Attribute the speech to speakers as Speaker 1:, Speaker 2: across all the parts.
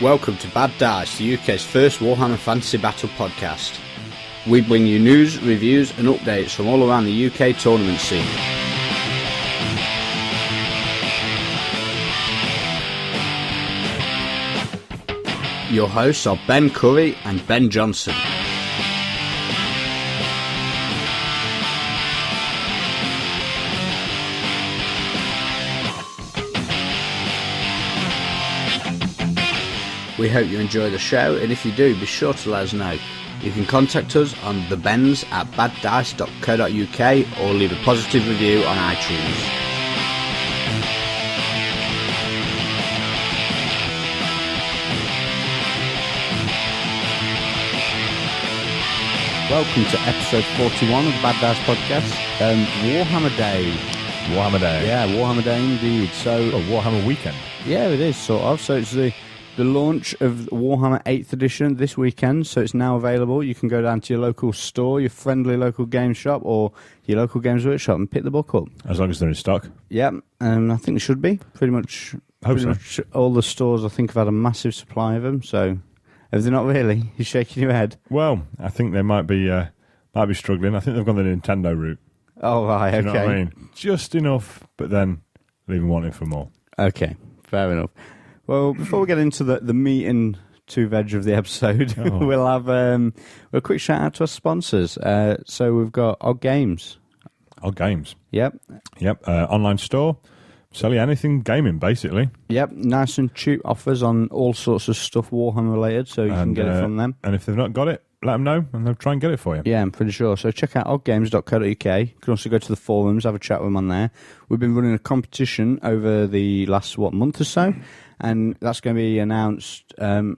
Speaker 1: Welcome to Bad Dice, the UK's first Warhammer Fantasy Battle podcast. We bring you news, reviews and updates from all around the UK tournament scene. Your hosts are Ben Curry and Ben Johnson. We hope you enjoy the show, and if you do, be sure to let us know. You can contact us on thebens@baddice.co.uk or leave a positive review on iTunes. Welcome to episode 41 of the Bad Dice podcast. Warhammer Day.
Speaker 2: Warhammer Day.
Speaker 1: Yeah, Warhammer Day indeed. So,
Speaker 2: Warhammer weekend.
Speaker 1: yeah, it is sort of. So it's the launch of Warhammer 8th edition this weekend, so it's now available. You can go down to your local store, your friendly local game shop, or your local Games Workshop and pick the book up.
Speaker 2: As long as they're in stock.
Speaker 1: Yeah, and I think it should be. Pretty much all the stores, I think, have had a massive supply of them, so have they not really? You're shaking your head.
Speaker 2: Well, I think they might be struggling. I think they've gone the Nintendo route.
Speaker 1: Oh, right, okay.
Speaker 2: Do you know what I mean? Just enough, but then leaving wanting for more.
Speaker 1: Okay, fair enough. Well, before we get into the meat and two veg of the episode, we'll have a quick shout out to our sponsors. So we've got Odd Games.
Speaker 2: Odd Games.
Speaker 1: Yep.
Speaker 2: Online store. Sell you anything gaming, basically.
Speaker 1: Yep. Nice and cheap offers on all sorts of stuff Warhammer related, so you can get it from them.
Speaker 2: And if they've not got it, let them know and they'll try and get it for you.
Speaker 1: Yeah, I'm pretty sure. So check out oddgames.co.uk. You can also go to the forums, have a chat with them on there. We've been running a competition over the last, month or so? And that's going to be announced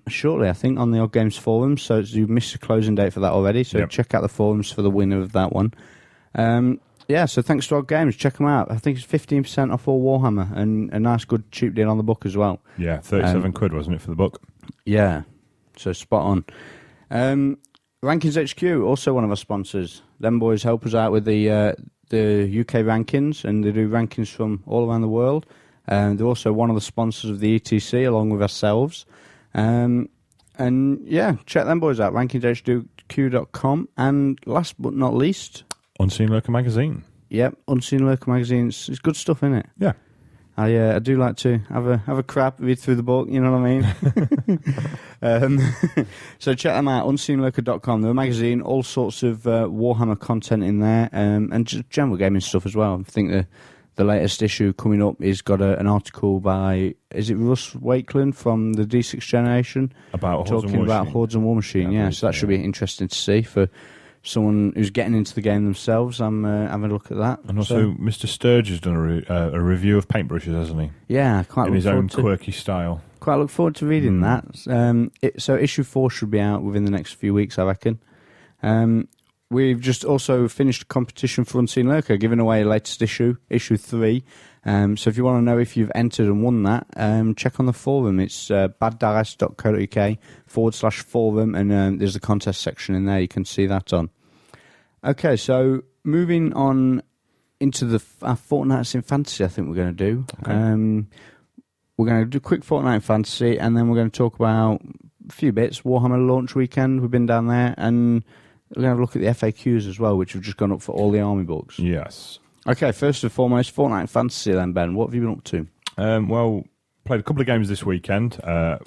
Speaker 1: shortly, I think, on the Odd Games forums. So you missed the closing date for that already. So check out the forums for the winner of that one. So thanks to Odd Games. Check them out. I think it's 15% off all Warhammer and a nice, good, cheap deal on the book as well.
Speaker 2: Yeah, 37 quid, wasn't it, for the book?
Speaker 1: Yeah, so spot on. Rankings HQ, also one of our sponsors. Them boys help us out with the UK rankings, and they do rankings from all around the world. They're also one of the sponsors of the ETC, along with ourselves. Check them boys out, rankingshq.com. And last but not least,
Speaker 2: Unseen Lurker magazine.
Speaker 1: Yep, Unseen Lurker magazine. It's good stuff, isn't it?
Speaker 2: Yeah.
Speaker 1: I do like to have a crap, read through the book, you know what I mean? So check them out, unseenlurker.com. They're a magazine, all sorts of Warhammer content in there, and just general gaming stuff as well. I think the latest issue coming up is got an article by, is it Russ Wakeland from the D6 Generation? Talking about Hordes and War Machine, yeah. So that should be interesting to see for someone who's getting into the game themselves. I'm having a look at that.
Speaker 2: And also, Mr. Sturge has done a review of paintbrushes, hasn't he?
Speaker 1: Yeah,
Speaker 2: in his own quirky style.
Speaker 1: Quite look forward to reading that. So issue 4 should be out within the next few weeks, I reckon. We've just also finished a competition for Unseen Lurker, giving away a latest issue 3. So if you want to know if you've entered and won that, check on the forum. It's baddice.co.uk/forum, and there's the contest section in there. You can see that on. Okay, so moving on into our Fortnights in Fantasy, I think we're going to do. Okay. We're going to do a quick Fortnight in Fantasy, and then we're going to talk about a few bits. Warhammer launch weekend, we've been down there, and we're going to have a look at the FAQs as well, which have just gone up for all the army books.
Speaker 2: Yes.
Speaker 1: Okay, first and foremost, Fortnight in Fantasy then, Ben. What have you been up to?
Speaker 2: Played a couple of games this weekend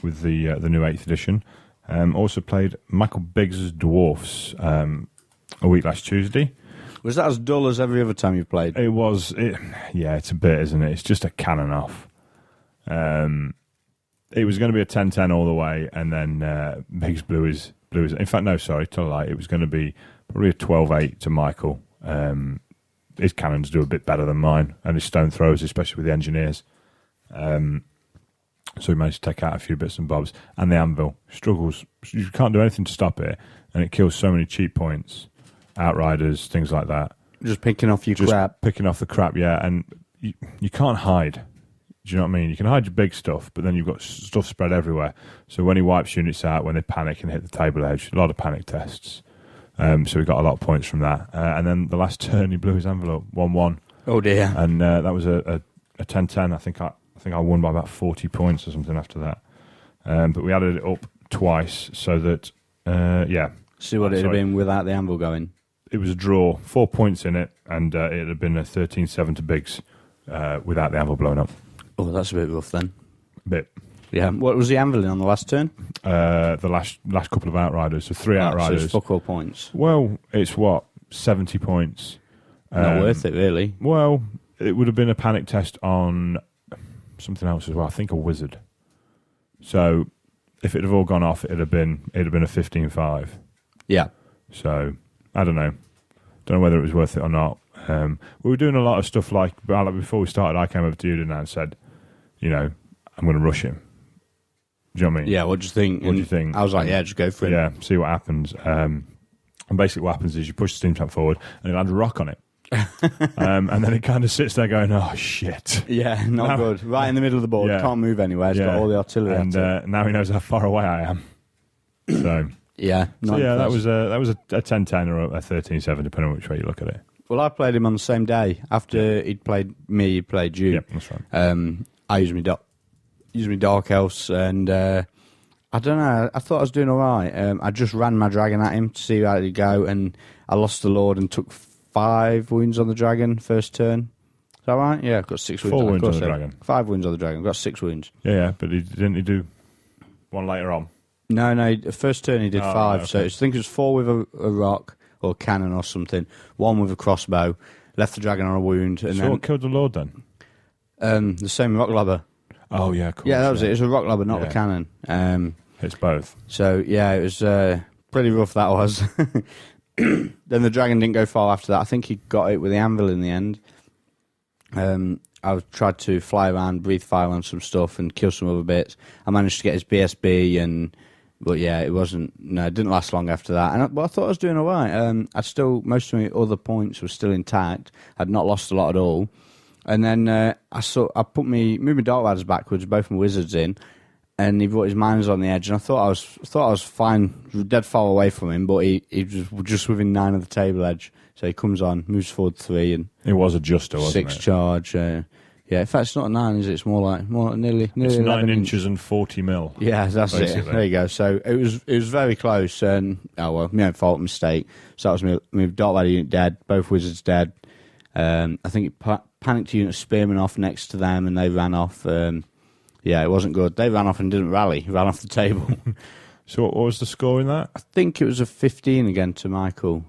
Speaker 2: with the new 8th edition. Also played Michael Biggs' Dwarfs a week last Tuesday.
Speaker 1: Was that as dull as every other time you've played?
Speaker 2: It was. It's a bit, isn't it? It's just a cannon off. It was going to be a 10-10 all the way, and then Biggs blew his. In fact, no, sorry, tell a lie. It was going to be probably a 12-8 to Michael. His cannons do a bit better than mine, and his stone throwers, especially with the engineers. So he managed to take out a few bits and bobs. And the anvil struggles. You can't do anything to stop it, and it kills so many cheap points, outriders, things like that.
Speaker 1: Just picking off crap.
Speaker 2: Picking off the crap, yeah. And you can't hide. Do you know what I mean? You can hide your big stuff, but then you've got stuff spread everywhere. So when he wipes units out, when they panic and hit the table edge, a lot of panic tests. So we got a lot of points from that. And then the last turn, he blew his envelope 1-1.
Speaker 1: Oh dear!
Speaker 2: And that was a 10-10. I think I won by about 40 points or something after that. but we added it up twice so that,
Speaker 1: See what it'd have been without the anvil going.
Speaker 2: it was a draw, 4 points in it, and it had been a 13-7 to Biggs without the anvil blowing up.
Speaker 1: Oh, that's a bit rough then.
Speaker 2: Bit.
Speaker 1: Yeah. What was the anvil in on the last turn?
Speaker 2: The last couple of outriders, so 3 outriders.
Speaker 1: So it's fuck all points.
Speaker 2: Well, it's what, 70 points.
Speaker 1: Not worth it, really.
Speaker 2: Well, it would have been a panic test on something else as well. I think a wizard. So if it had all gone off, it'd have been a 15-5.
Speaker 1: Yeah.
Speaker 2: So I don't know. Don't know whether it was worth it or not. We were doing a lot of stuff like before we started. I came over to you and said, I'm going to rush him. Do you know what I mean?
Speaker 1: Yeah. What do you think?
Speaker 2: What do you think?
Speaker 1: I was like, yeah, just go for it.
Speaker 2: Yeah. See what happens. And basically, what happens is you push the steam trap forward, and it lands a rock on it. And then it kind of sits there going, "Oh shit!"
Speaker 1: Yeah, not good. Right in the middle of the board,
Speaker 2: Yeah.
Speaker 1: can't move anywhere. It's got all the artillery.
Speaker 2: and now he knows how far away I am. So,
Speaker 1: yeah,
Speaker 2: that was a 10-10 or a 13-7, depending on which way you look at it.
Speaker 1: Well, I played him on the same day after he'd played me. He played you.
Speaker 2: Yep, that's right.
Speaker 1: I used me dark elves, and I don't know. I thought I was doing all right. I just ran my dragon at him to see how it'd go, and I lost the lord and took 5 wounds on the dragon first turn. Is that right? Yeah, I've got 6 wounds.
Speaker 2: 4 wounds on the dragon.
Speaker 1: 5 wounds on the dragon. I've got 6 wounds.
Speaker 2: Yeah, but didn't he do one later on?
Speaker 1: No. The first turn he did 5.
Speaker 2: Right, okay.
Speaker 1: So I think it was 4 with a rock or cannon or something. 1 with a crossbow. Left the dragon on a wound, and
Speaker 2: So what killed the lord then?
Speaker 1: the same rock lobber.
Speaker 2: Oh yeah, of course.
Speaker 1: Yeah, that was it. It was a rock lobber, not the cannon.
Speaker 2: It's both.
Speaker 1: So yeah, it was pretty rough. That was. Then the dragon didn't go far after that. I think he got it with the anvil in the end. I tried to fly around, breathe fire on some stuff, and kill some other bits. I managed to get his BSB, but yeah, it didn't last long after that. But I thought I was doing all right. Most of my other points were still intact. I'd not lost a lot at all. And then I moved my dark riders backwards, both my wizards in, and he brought his miners on the edge. And I thought I was fine, dead far away from him, but he was just within 9 of the table edge. So he comes on, moves forward 3, and
Speaker 2: It was a juster, wasn't
Speaker 1: 6
Speaker 2: it?
Speaker 1: charge. Yeah, in fact, it's not a 9, is it? It's more like nearly.
Speaker 2: It's 9
Speaker 1: 11
Speaker 2: inches and 40 mil.
Speaker 1: Yeah, that's
Speaker 2: basically.
Speaker 1: it. There you go. So it was very close, and my own fault, mistake. So that was my dark rider unit dead, both wizards dead. I think it panicked a unit of spearmen off next to them, and they ran off. Yeah, it wasn't good. They ran off and didn't rally. Ran off the table.
Speaker 2: So what was the score in that?
Speaker 1: I think it was a 15 again to Michael.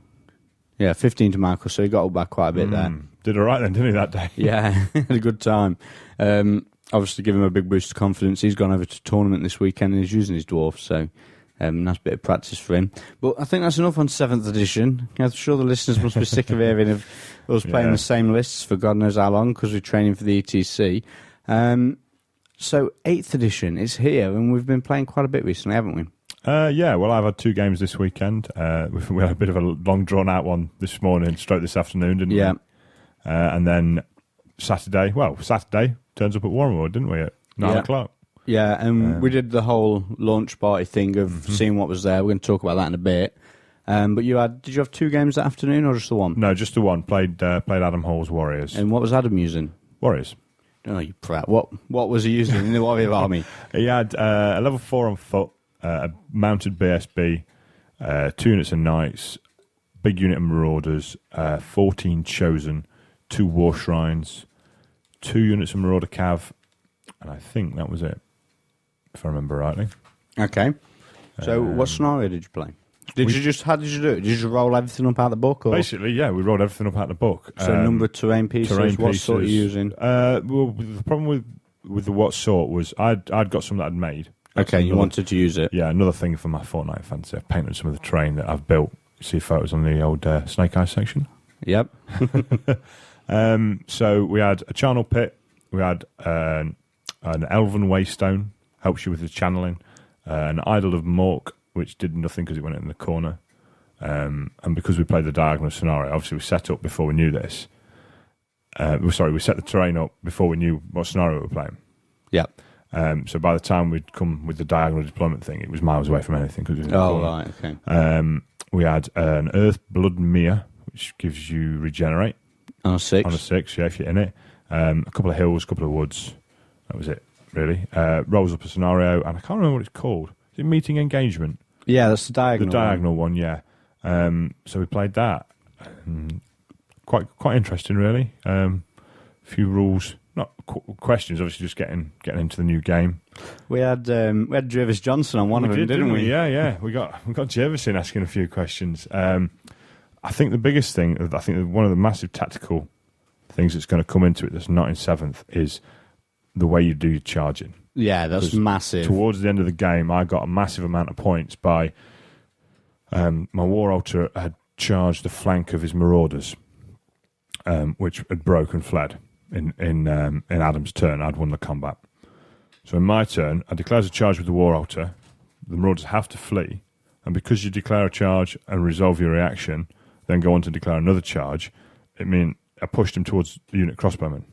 Speaker 1: Yeah, 15 to Michael. So he got up back quite a bit there.
Speaker 2: Did all right then, didn't he, that day?
Speaker 1: Yeah, had a good time. Obviously, give him a big boost of confidence. He's gone over to tournament this weekend and he's using his dwarf, so nice bit of practice for him. But I think that's enough on 7th edition. I'm sure the listeners must be sick of hearing of us playing the same lists for God knows how long because we're training for the ETC. So 8th edition is here, and we've been playing quite a bit recently, haven't we?
Speaker 2: Yeah, well, I've had 2 games this weekend. We had a bit of a long, drawn-out one this morning, stroke this afternoon, didn't we? And then Saturday turns up at Warrenwood, didn't we, at 9 o'clock?
Speaker 1: Yeah, and we did the whole launch party thing of seeing what was there. We're going to talk about that in a bit. But did you have 2 games that afternoon or just the one?
Speaker 2: No, just the one. Played Adam Hall's Warriors.
Speaker 1: And what was Adam using?
Speaker 2: Warriors.
Speaker 1: Oh, you prat. What was he using in the Warrior Army?
Speaker 2: He had a level 4 on foot, a mounted BSB, 2 units of knights, big unit of marauders, 14 chosen, 2 war shrines, 2 units of marauder cav, and I think that was it, if I remember rightly.
Speaker 1: Okay. So what scenario did you play? How did you do it? Did you just roll everything up out of the book? Or?
Speaker 2: Basically, yeah, we rolled everything up out of the book.
Speaker 1: So number of terrain pieces, what sort are you using?
Speaker 2: Well, the problem with the what sort was I'd got some that I'd made.
Speaker 1: Okay, you wanted to use it.
Speaker 2: Yeah, another thing for my Fortnite fancy. I've painted some of the terrain that I've built. You see photos on the old Snake Eyes section.
Speaker 1: Yep.
Speaker 2: So we had a charnel pit. We had an elven waystone, helps you with the channeling. An idol of Mork, which did nothing because it went in the corner. And because we played the diagonal scenario, obviously we set up before we knew this. We set the terrain up before we knew what scenario we were playing.
Speaker 1: Yep.
Speaker 2: So by the time we'd come with the diagonal deployment thing, it was miles away from anything. Cause it was in the corner.
Speaker 1: Right, okay.
Speaker 2: We had an Earth Blood Mere, which gives you regenerate.
Speaker 1: On a 6?
Speaker 2: On a 6, yeah, if you're in it. A couple of hills, a couple of woods. That was it. really. Rolls up a scenario, and I can't remember what it's called. Is it Meeting Engagement?
Speaker 1: Yeah, that's the diagonal.
Speaker 2: The diagonal one, yeah. So we played that. Quite interesting, really. Few rules, not questions. Obviously, just getting into the new game.
Speaker 1: We had Jervis Johnson on one of them, didn't we?
Speaker 2: Yeah. We got Jervis in asking a few questions. I think the biggest thing, one of the massive tactical things that's going to come into it that's not in 7th is the way you do your charging.
Speaker 1: Yeah, that's massive.
Speaker 2: Towards the end of the game, I got a massive amount of points by my War Altar had charged the flank of his Marauders, which had broke and fled in Adam's turn. I'd won the combat. So in my turn, I declared a charge with the War Altar. The Marauders have to flee, and because you declare a charge and resolve your reaction, then go on to declare another charge, it means I pushed him towards the unit crossbowmen,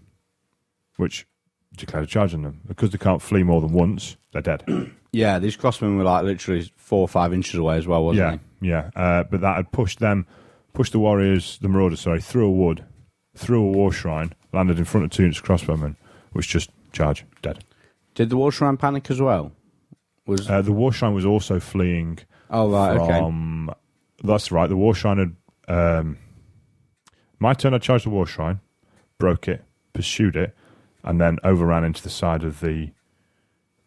Speaker 2: which declared a charge on them. Because they can't flee more than once, they're dead.
Speaker 1: Yeah, these crossmen were like literally 4 or 5 inches away as well, wasn't they?
Speaker 2: Yeah. But that had pushed the Marauders, through a wood, through a war shrine, landed in front of 2 units of crossbowmen, which just charge, dead.
Speaker 1: Did the war shrine panic as well?
Speaker 2: The war shrine was also fleeing.
Speaker 1: Oh, right,
Speaker 2: okay. That's right, the war shrine had... my turn, I charged the war shrine, broke it, pursued it, and then overran into the side of the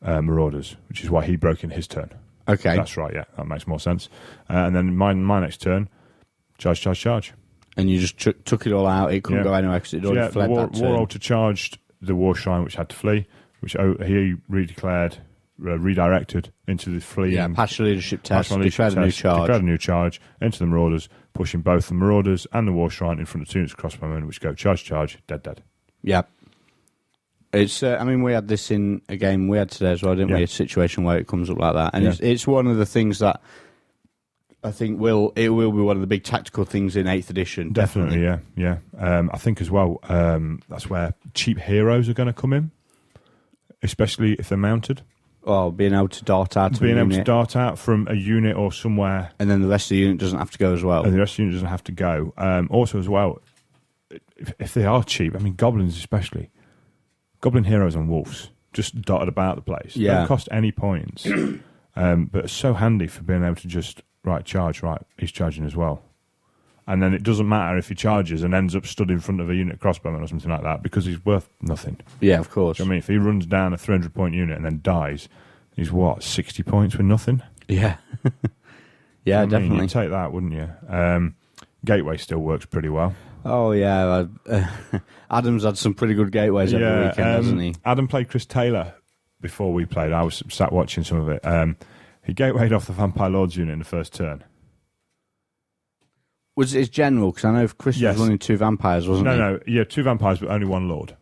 Speaker 2: Marauders, which is why he broke in his turn.
Speaker 1: Okay.
Speaker 2: That's right, yeah, that makes more sense. And then my next turn, charge.
Speaker 1: And you just took it all out, it couldn't go anywhere because it already fled that turn.
Speaker 2: War Altar charged the war shrine, which had to flee, which he redirected into the fleeing...
Speaker 1: Yeah, passed the leadership test, declared a new charge
Speaker 2: into the Marauders, pushing both the Marauders and the war shrine in front of 2 units of crossbowmen, which go charge, dead.
Speaker 1: Yeah. It's. We had this in a game we had today as well, didn't we? A situation where it comes up like that, and it's one of the things that I think will be one of the big tactical things in 8th edition.
Speaker 2: Definitely. Yeah. I think as well. That's where cheap heroes are going to come in, especially if they're mounted.
Speaker 1: Oh, being able to dart out
Speaker 2: from a unit or somewhere,
Speaker 1: and then the rest of the unit doesn't have to go as well.
Speaker 2: And the rest of the unit doesn't have to go. Also, as well, if they are cheap, goblins especially. Goblin heroes and wolves just dotted about the place.
Speaker 1: Yeah.
Speaker 2: Don't cost any points. But it's so handy for being able to just, charge, he's charging as well. And then it doesn't matter if he charges and ends up stood in front of a unit crossbowman or something like that because he's worth nothing.
Speaker 1: Yeah, of course.
Speaker 2: Do you know what I mean? If he runs down a 300-point unit and then dies, he's 60 points with nothing?
Speaker 1: Yeah. Yeah, definitely.
Speaker 2: You'd take that, wouldn't you? Gateway still works pretty well.
Speaker 1: Oh, yeah. Adam's had some pretty good gateways every weekend, hasn't he?
Speaker 2: Adam played Chris Taylor before we played. I was sat watching some of it. He gatewayed off the Vampire Lords unit in the first turn.
Speaker 1: Was it his general? Because I know Chris was running 2 vampires, wasn't he?
Speaker 2: No. Yeah, 2 vampires, but only 1 lord.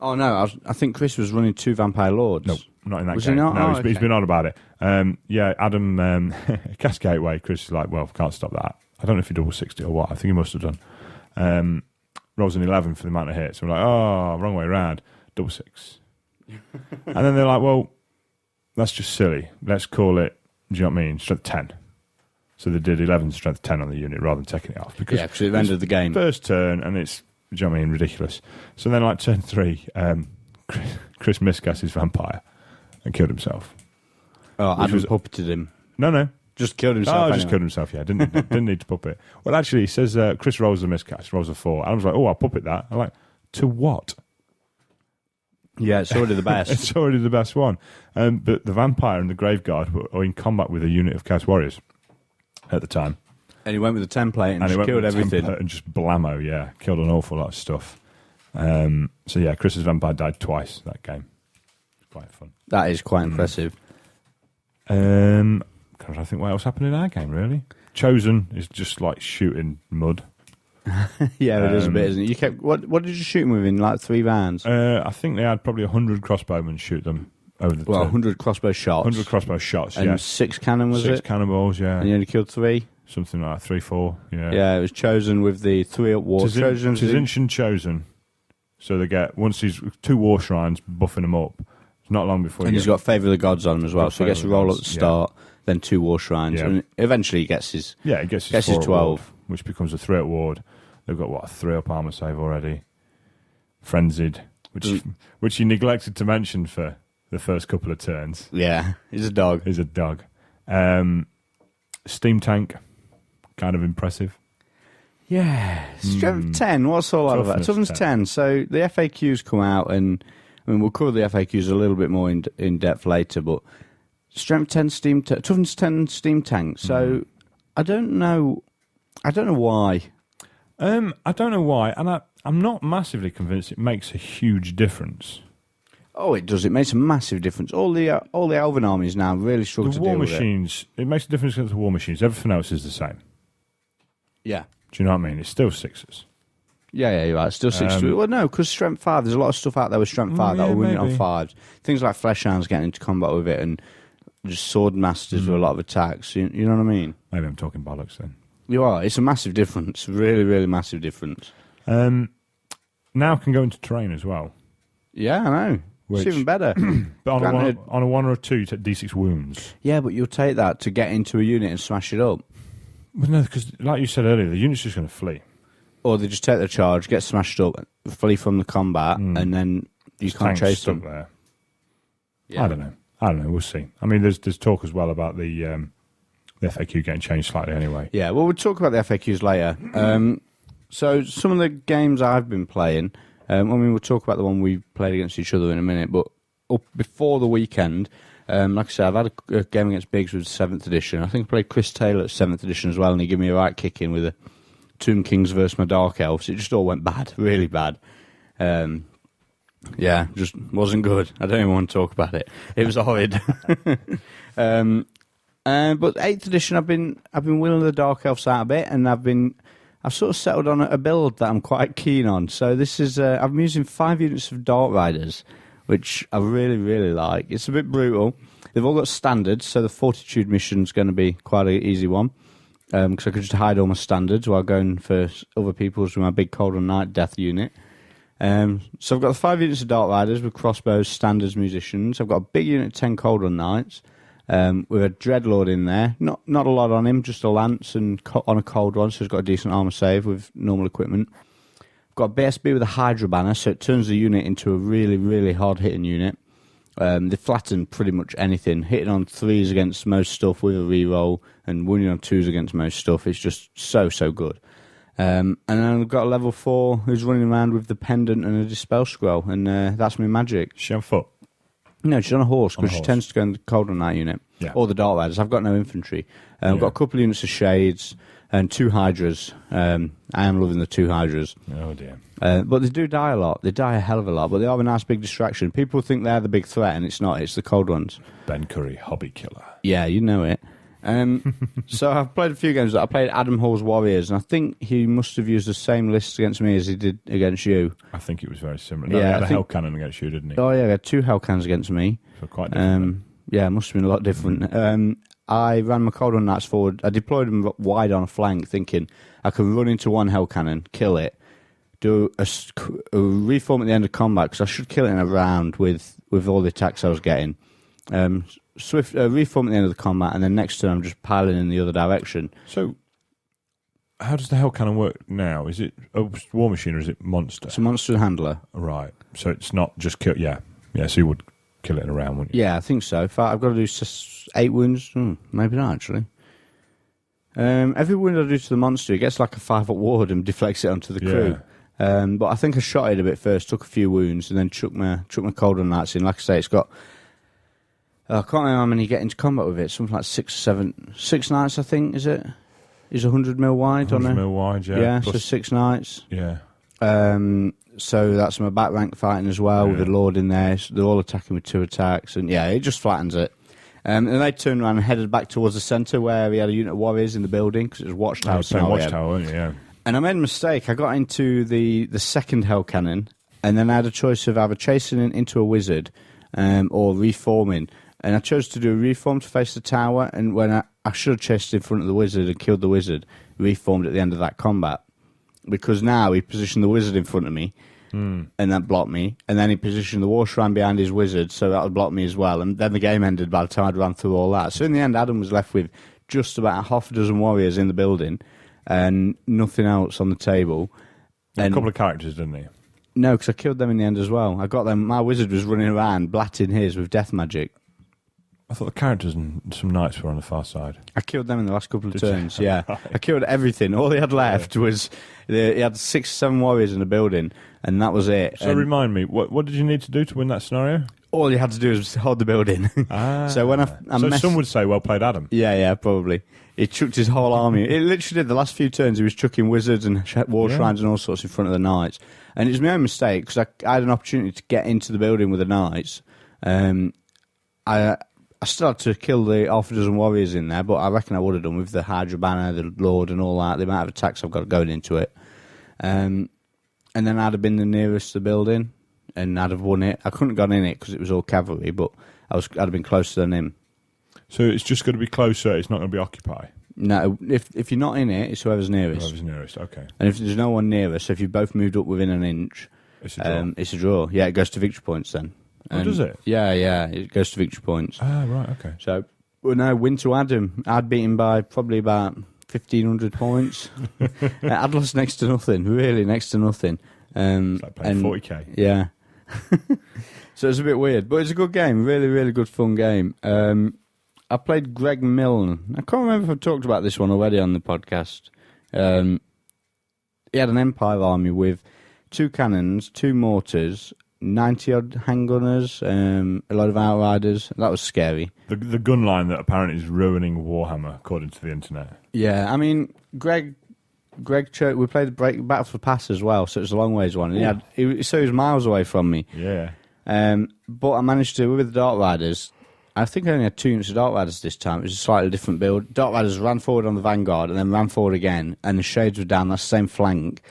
Speaker 1: Oh, no. I think Chris was running 2 vampire lords.
Speaker 2: No, not in that
Speaker 1: was
Speaker 2: game.
Speaker 1: He not?
Speaker 2: No, he's been on about it. Adam cast gateway. Chris is like, well, can't stop that. I don't know if he double 60 or what. I think he must have done. Rolls an 11 for the amount of hits. I'm like, oh, wrong way around. Double 6. And then they're like, well, that's just silly. Let's call it, do you know what I mean, strength 10. So they did 11 strength 10 on the unit rather than taking it off. Because
Speaker 1: it ended the game.
Speaker 2: First turn, and it's, do you know what I mean, ridiculous. So then, turn 3, Chris miscast his vampire and killed himself.
Speaker 1: Oh, Adam puppeted him.
Speaker 2: No.
Speaker 1: Just killed himself.
Speaker 2: Just killed himself, yeah. Didn't need to puppet. Well, actually, he says Chris rolls a miscast, rolls a 4. Adam's like, I'll puppet that. I'm like, to what?
Speaker 1: Yeah, it's already the best.
Speaker 2: It's already the best one. But the vampire and the Graveguard were in combat with a unit of Chaos Warriors at the time.
Speaker 1: And he went with the template and just killed everything.
Speaker 2: And just blammo, yeah. Killed an awful lot of stuff. Chris's vampire died twice that game. It's quite fun.
Speaker 1: That is quite impressive.
Speaker 2: I think what else happened in our game, really. Chosen is just like shooting mud.
Speaker 1: Yeah, it is a bit, isn't it? What did you shoot them with in 3 rounds?
Speaker 2: I think they had probably 100 crossbowmen shoot them over the
Speaker 1: 100 crossbow shots.
Speaker 2: 100 crossbow shots,
Speaker 1: and 6 cannon, was it?
Speaker 2: 6 cannonballs, yeah.
Speaker 1: And you only killed 3?
Speaker 2: Something like 3, 4, yeah.
Speaker 1: Yeah, it was Chosen with the 3 up war.
Speaker 2: Tzinch Chosen. So they get, once these 2 war shrines buffing them up, it's not long before
Speaker 1: and he's got Favour of the Gods on him as well, so he gets a roll at the start, then 2 war shrines, and eventually he gets his
Speaker 2: 12,
Speaker 1: ward,
Speaker 2: which becomes a 3 up ward. They've got, 3 up armour save already. Frenzied. which you neglected to mention for the first couple of turns.
Speaker 1: Yeah, he's a dog.
Speaker 2: He's a dog. Steam Tank, kind of impressive.
Speaker 1: Yeah, strength 10. What's all that about? Toughness 10. So the FAQs come out, and I mean we'll cover the FAQs a little bit more in depth later. But strength 10 toughness 10 Steam Tank. So I don't know why.
Speaker 2: I don't know why, and I'm not massively convinced it makes a huge difference.
Speaker 1: Oh, it does. It makes a massive difference. All the Elven armies now really struggle to deal with it.
Speaker 2: The war machines, it makes a difference against the war machines. Everything else is the same.
Speaker 1: Yeah.
Speaker 2: Do you know what I mean? It's still 6s.
Speaker 1: Yeah, you're right. Still 6. Well, no, because Strength 5, there's a lot of stuff out there with Strength 5 that will win it on 5s. Things like Fleshhounds getting into combat with it, and just Sword Masters with a lot of attacks. You know what I mean?
Speaker 2: Maybe I'm talking bollocks then.
Speaker 1: You are. It's a massive difference. Really, really massive difference.
Speaker 2: Now can go into terrain as well.
Speaker 1: Yeah, I know. It's even better.
Speaker 2: But on a 1 or a 2, take D6 wounds.
Speaker 1: Yeah, but you'll take that to get into a unit and smash it up.
Speaker 2: Well, no, because like you said earlier, the unit's just going to flee.
Speaker 1: Or they just take the charge, get smashed up, flee from the combat, and then you can't chase them.
Speaker 2: There.
Speaker 1: Yeah.
Speaker 2: I don't know. We'll see. I mean, there's talk as well about the FAQ getting changed slightly anyway.
Speaker 1: Yeah, well, we'll talk about the FAQs later. So some of the games I've been playing, we'll talk about the one we played against each other in a minute, but before the weekend, like I said, I've had a game against Biggs with 7th edition. I think I played Chris Taylor at 7th edition as well, and he gave me a right kick in with a Tomb Kings versus my Dark Elves. It just all went bad, really bad. Yeah, just wasn't good. I don't even want to talk about it. It was horrid. But 8th edition, I've been wheeling the Dark Elves out a bit, and I've sort of settled on a build that I'm quite keen on. So this is I'm using 5 units of Dark Riders, which I really, really like. It's a bit brutal. They've all got standards, so the Fortitude mission's going to be quite an easy one, because I could just hide all my standards while going for other people's with my big Cauldron Knight Death unit. So I've got the 5 units of Dark Riders with crossbows, standards, musicians. I've got a big unit of 10 Cauldron Knights with a Dreadlord in there. Not a lot on him, just a lance and on a cold one, so he's got a decent armor save with normal equipment. I've got a BSB with a Hydra banner, so it turns the unit into a really, really hard-hitting unit. They flatten pretty much anything. Hitting on 3s against most stuff with a reroll, and winning on 2s against most stuff. It's just so good. And then I've got a level 4 who's running around with the pendant and a Dispel Scroll, and that's my magic.
Speaker 2: Is she on foot?
Speaker 1: No, she's on a horse, because she tends to go in the Cauldron Knight unit.
Speaker 2: Yeah.
Speaker 1: Or the Dark Riders. I've got no infantry. I've got a couple of units of Shades and 2 Hydras. I am loving the 2 Hydras.
Speaker 2: Oh, dear.
Speaker 1: But they do die a lot. They die a hell of a lot, but they are a nice big distraction. People think they're the big threat, and it's not. It's the cold ones.
Speaker 2: Ben Curry, hobby killer.
Speaker 1: Yeah, you know it. So I've played a few games. I played Adam Hall's Warriors, and I think he must have used the same list against me as he did against you.
Speaker 2: I think it was very similar. No, he had a Hell Cannon against you, didn't he?
Speaker 1: Oh, yeah, he had 2 Hell Cannons against me.
Speaker 2: So quite different.
Speaker 1: Yeah, it must have been a lot different. I ran my Cauldron Knights forward. I deployed them wide on a flank, thinking I could run into one Hell Cannon, kill it, do a reform at the end of combat, because I should kill it in a round with all the attacks I was getting. Swift reform at the end of the combat, and then next turn I'm just piling in the other direction.
Speaker 2: So, how does the Hell Cannon work now? Is it a war machine or is it monster?
Speaker 1: It's a monster handler.
Speaker 2: Right. So it's not just kill. Yeah. So you would kill it in a round, wouldn't you?
Speaker 1: Yeah, I think so. I've got to do 8 wounds. Maybe not, actually. Every wound I do to the monster, it gets like a 5-foot ward and deflects it onto the crew. Yeah. But I think I shot it a bit first, took a few wounds, and then chucked my Cauldron Knights in. Like I say, it's got... I can't remember how many get into combat with it. Something like 6 knights, I think, is it? Is 100 mil wide?
Speaker 2: 100 mil wide, yeah.
Speaker 1: Yeah, plus, so 6 knights.
Speaker 2: Yeah.
Speaker 1: So that's my back rank fighting as well, with the Lord in there. So they're all attacking with 2 attacks, and yeah, it just flattens it. And they turned around and headed back towards the centre where we had a unit of warriors in the building, because it was Watchtower.
Speaker 2: Watchtower, wasn't it? Yeah.
Speaker 1: And I made a mistake. I got into the second Hell Cannon, and then I had a choice of either chasing into a wizard or reforming. And I chose to do a reform to face the tower, and when I should have chased in front of the wizard and killed the wizard, reformed at the end of that combat. Because now he positioned the wizard in front of me, and that blocked me. And then he positioned the war shrine behind his wizard, so that would block me as well. And then the game ended by the time I'd run through all that. So in the end, Adam was left with just about half a dozen warriors in the building, and nothing else on the table.
Speaker 2: A couple of characters, didn't he?
Speaker 1: No, because I killed them in the end as well. I got them. My wizard was running around blatting his with death magic.
Speaker 2: I thought the characters and some knights were on the far side.
Speaker 1: I killed them in the last couple of
Speaker 2: Did
Speaker 1: turns.
Speaker 2: you?
Speaker 1: Yeah, I killed everything. All he had left was he had 6 or 7 warriors in the building, and that was it.
Speaker 2: So remind me, what did you need to do to win that scenario?
Speaker 1: All you had to do was hold the building. So when
Speaker 2: some would say, well played, Adam.
Speaker 1: Yeah, probably. He chucked his whole army. It literally did. The last few turns, he was chucking wizards and war shrines and all sorts in front of the knights. And it was my own mistake because I had an opportunity to get into the building with the knights. I still had to kill the half a dozen warriors in there, but I reckon I would have done with the Hydra banner, the Lord, and all that. The amount of attacks I've got going into it. And then I'd have been the nearest to the building, and I'd have won it. I couldn't have gone in it because it was all cavalry, but I'd have been closer than him.
Speaker 2: So it's just going to be closer. It's not going to be occupy.
Speaker 1: No, if you're not in it, it's whoever's nearest.
Speaker 2: Whoever's nearest, okay.
Speaker 1: And if there's no one near us, so if you've both moved up within an inch,
Speaker 2: It's a draw.
Speaker 1: it's a draw. Yeah, it goes to victory points then.
Speaker 2: Oh, does it?
Speaker 1: Yeah, it goes to victory points.
Speaker 2: Ah, right, okay.
Speaker 1: So, well, no, win to Adam. I'd beat him by probably about 1,500 points. I'd lost next to nothing, really next to nothing.
Speaker 2: It's like playing 40k.
Speaker 1: Yeah. So it's a bit weird, but it's a good game. Really, really good, fun game. I played Greg Milne. I can't remember if I've talked about this one already on the podcast. He had an Empire army with 2 cannons, 2 mortars, 90-odd handgunners, a lot of outriders. That was scary.
Speaker 2: The gun line that apparently is ruining Warhammer, according to the internet.
Speaker 1: Yeah, I mean, Greg Church, we played the Battle for Pass as well, so it was a long ways one. And he was miles away from me.
Speaker 2: Yeah.
Speaker 1: But I managed to, with the Dark Riders, I think I only had 2 units of Dark Riders this time. It was a slightly different build. Dark Riders ran forward on the Vanguard and then ran forward again, and the Shades were down that same flank.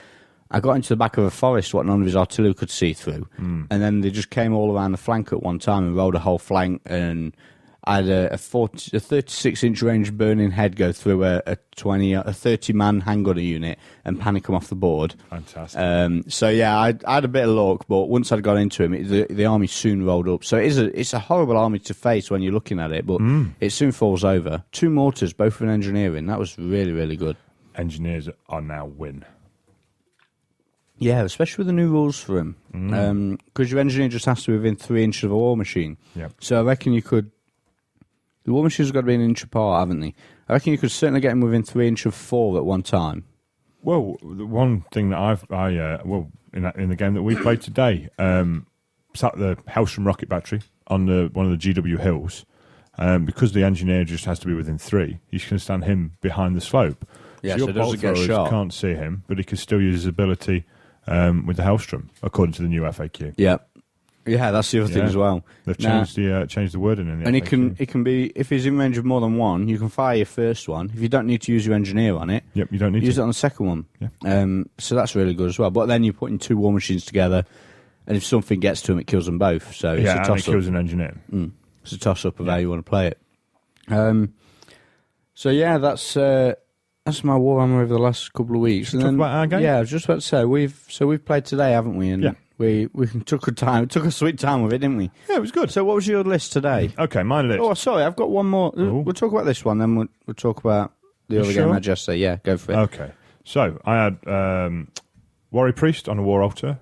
Speaker 1: I got into the back of a forest, what none of his artillery could see through, and then they just came all around the flank at one time and rolled a whole flank, and I had a 36-inch range burning head go through a 30-man handgunner unit and panic him off the board.
Speaker 2: Fantastic.
Speaker 1: So yeah, I had a bit of luck, but once I'd got into him, the army soon rolled up. So it's a horrible army to face when you're looking at it, but it soon falls over. 2 mortars, both in engineering. That was really, really good.
Speaker 2: Engineers are now win.
Speaker 1: Yeah, especially with the new rules for him. Because your engineer just has to be within 3 inches of a war machine.
Speaker 2: Yep.
Speaker 1: So I reckon you could... The war machines have got to be an inch apart, haven't they? I reckon you could certainly get him within 3 inches of 4 at one time.
Speaker 2: Well, the one thing that in the game that we played today, sat the Hellstrom rocket battery on one of the GW hills. Because the engineer just has to be within 3, you can stand him behind the slope.
Speaker 1: Yeah,
Speaker 2: so
Speaker 1: so
Speaker 2: your
Speaker 1: it doesn't
Speaker 2: bolt
Speaker 1: get
Speaker 2: throwers
Speaker 1: shot.
Speaker 2: can't see him, but he can still use his ability with the Hellstrom, according to the new FAQ.
Speaker 1: Yeah. Yeah, that's the other thing as well.
Speaker 2: They've changed the wording in the
Speaker 1: and
Speaker 2: FAQ.
Speaker 1: it can be, if he's in range of more than one, you can fire your first one. If you don't need to use your engineer on it,
Speaker 2: Yep, you don't need
Speaker 1: use
Speaker 2: to.
Speaker 1: it on the second one.
Speaker 2: Yeah.
Speaker 1: So that's really good as well. But then you're putting 2 war machines together, and if something gets to him, it kills them both. So it's a
Speaker 2: and it
Speaker 1: toss-up.
Speaker 2: kills an engineer.
Speaker 1: It's a toss-up of how you want to play it. So yeah, that's my Warhammer over the last couple of weeks.
Speaker 2: Should we talk about our game?
Speaker 1: Yeah, I was just about to say we've played today, haven't we? And
Speaker 2: Yeah.
Speaker 1: we took a sweet time with it, didn't we?
Speaker 2: Yeah, it was good.
Speaker 1: So what was your list today?
Speaker 2: Okay, my list.
Speaker 1: Oh, sorry, I've got one more.
Speaker 2: Ooh.
Speaker 1: We'll talk about this one, then we'll talk about the
Speaker 2: You
Speaker 1: other
Speaker 2: sure?
Speaker 1: game I had yesterday. Yeah, go for it.
Speaker 2: Okay, so I had Warrior Priest on a War Altar,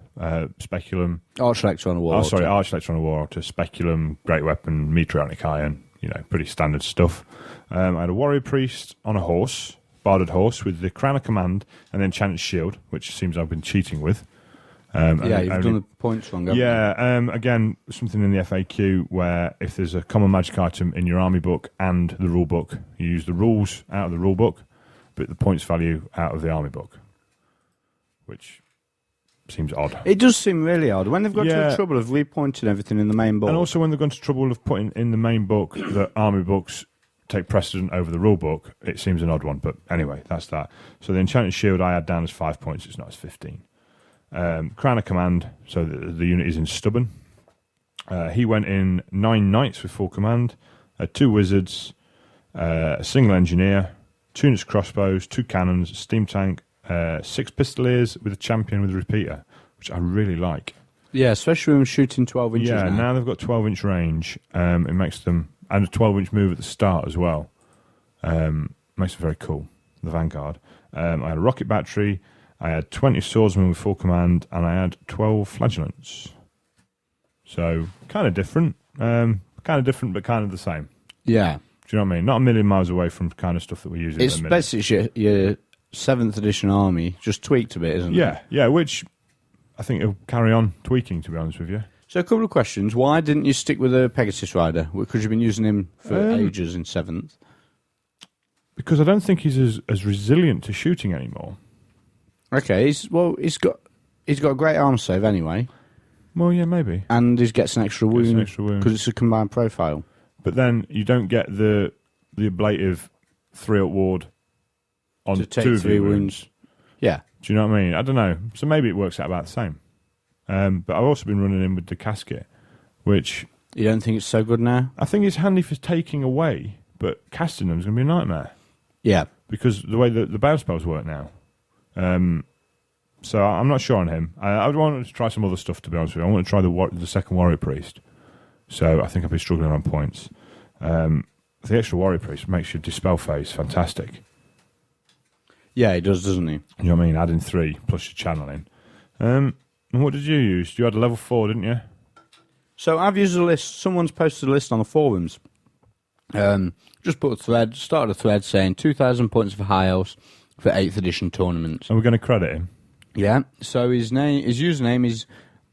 Speaker 2: Speculum.
Speaker 1: Archlector on the wall.
Speaker 2: Archlector on a War Altar, Speculum, Great Weapon, Meteoric Iron. Pretty standard stuff. I had a Warrior Priest on a horse, Barded Horse, with the Crown of Command and then Enchanted Shield, which seems I've been cheating with.
Speaker 1: Yeah, you've done the points wrong, haven't you?
Speaker 2: Yeah, again, something in the FAQ where if there's a common magic item in your army book and the rule book, you use the rules out of the rule book, but the points value out of the army book, which seems odd.
Speaker 1: It does seem really odd. When they've got to
Speaker 2: Yeah.
Speaker 1: the trouble of repointing everything in the main book.
Speaker 2: And also when they've gone to trouble of putting in the main book that army books take precedent over the rule book, it seems an odd one. But anyway, that's that. So the Enchanted Shield I had down as 5 points. It's not as 15. Crown of Command, so the unit is in Stubborn. He went in 9 knights with full command, 2 wizards, a single engineer, 2 units crossbows, 2 cannons, a steam tank, 6 pistoliers with a champion with a repeater, which I really like.
Speaker 1: Yeah, especially when we're shooting 12 inches
Speaker 2: Yeah,
Speaker 1: now.
Speaker 2: now they've got 12-inch range. It makes them, and a 12-inch move at the start as well. Makes them very cool, the Vanguard. I had a rocket battery, I had 20 swordsmen with full command, and I had 12 flagellants. So kind of different, but kind of the same.
Speaker 1: Yeah.
Speaker 2: Do you know what I mean? Not a million miles away from kind of stuff that we're using.
Speaker 1: It's basically your 7th edition army, just tweaked a bit, isn't it?
Speaker 2: Yeah, which I think it'll carry on tweaking, to be honest with you.
Speaker 1: So a couple of questions. Why didn't you stick with a Pegasus Rider? Because you've been using him for ages in 7th.
Speaker 2: Because I don't think he's as resilient to shooting anymore.
Speaker 1: Okay, he's got a great arm save anyway.
Speaker 2: Well, yeah, maybe.
Speaker 1: And he gets an extra wound because it's a combined profile.
Speaker 2: But then you don't get the ablative 3-up ward on
Speaker 1: to take
Speaker 2: 2
Speaker 1: 3 wounds. Yeah.
Speaker 2: Do you know what I mean? I don't know. So maybe it works out about the same. But I've also been running in with the casket, which...
Speaker 1: You don't think it's so good now?
Speaker 2: I think it's handy for taking away, but casting them is going to be a nightmare.
Speaker 1: Yeah.
Speaker 2: Because the way the bounce spells work now. So I'm not sure on him. I would want to try some other stuff, to be honest with you. I want to try the second Warrior Priest. So I think I'll be struggling on points. The extra Warrior Priest makes your Dispel phase fantastic.
Speaker 1: Yeah, he does, doesn't he?
Speaker 2: You know what I mean? Adding 3 plus your channeling. And what did you use? You had a level 4, didn't you?
Speaker 1: So I've used a list. Someone's posted a list on the forums. Just put a thread, started a thread saying 2,000 points for High Elves for 8th edition tournaments.
Speaker 2: And we're going to credit him.
Speaker 1: Yeah. So his username is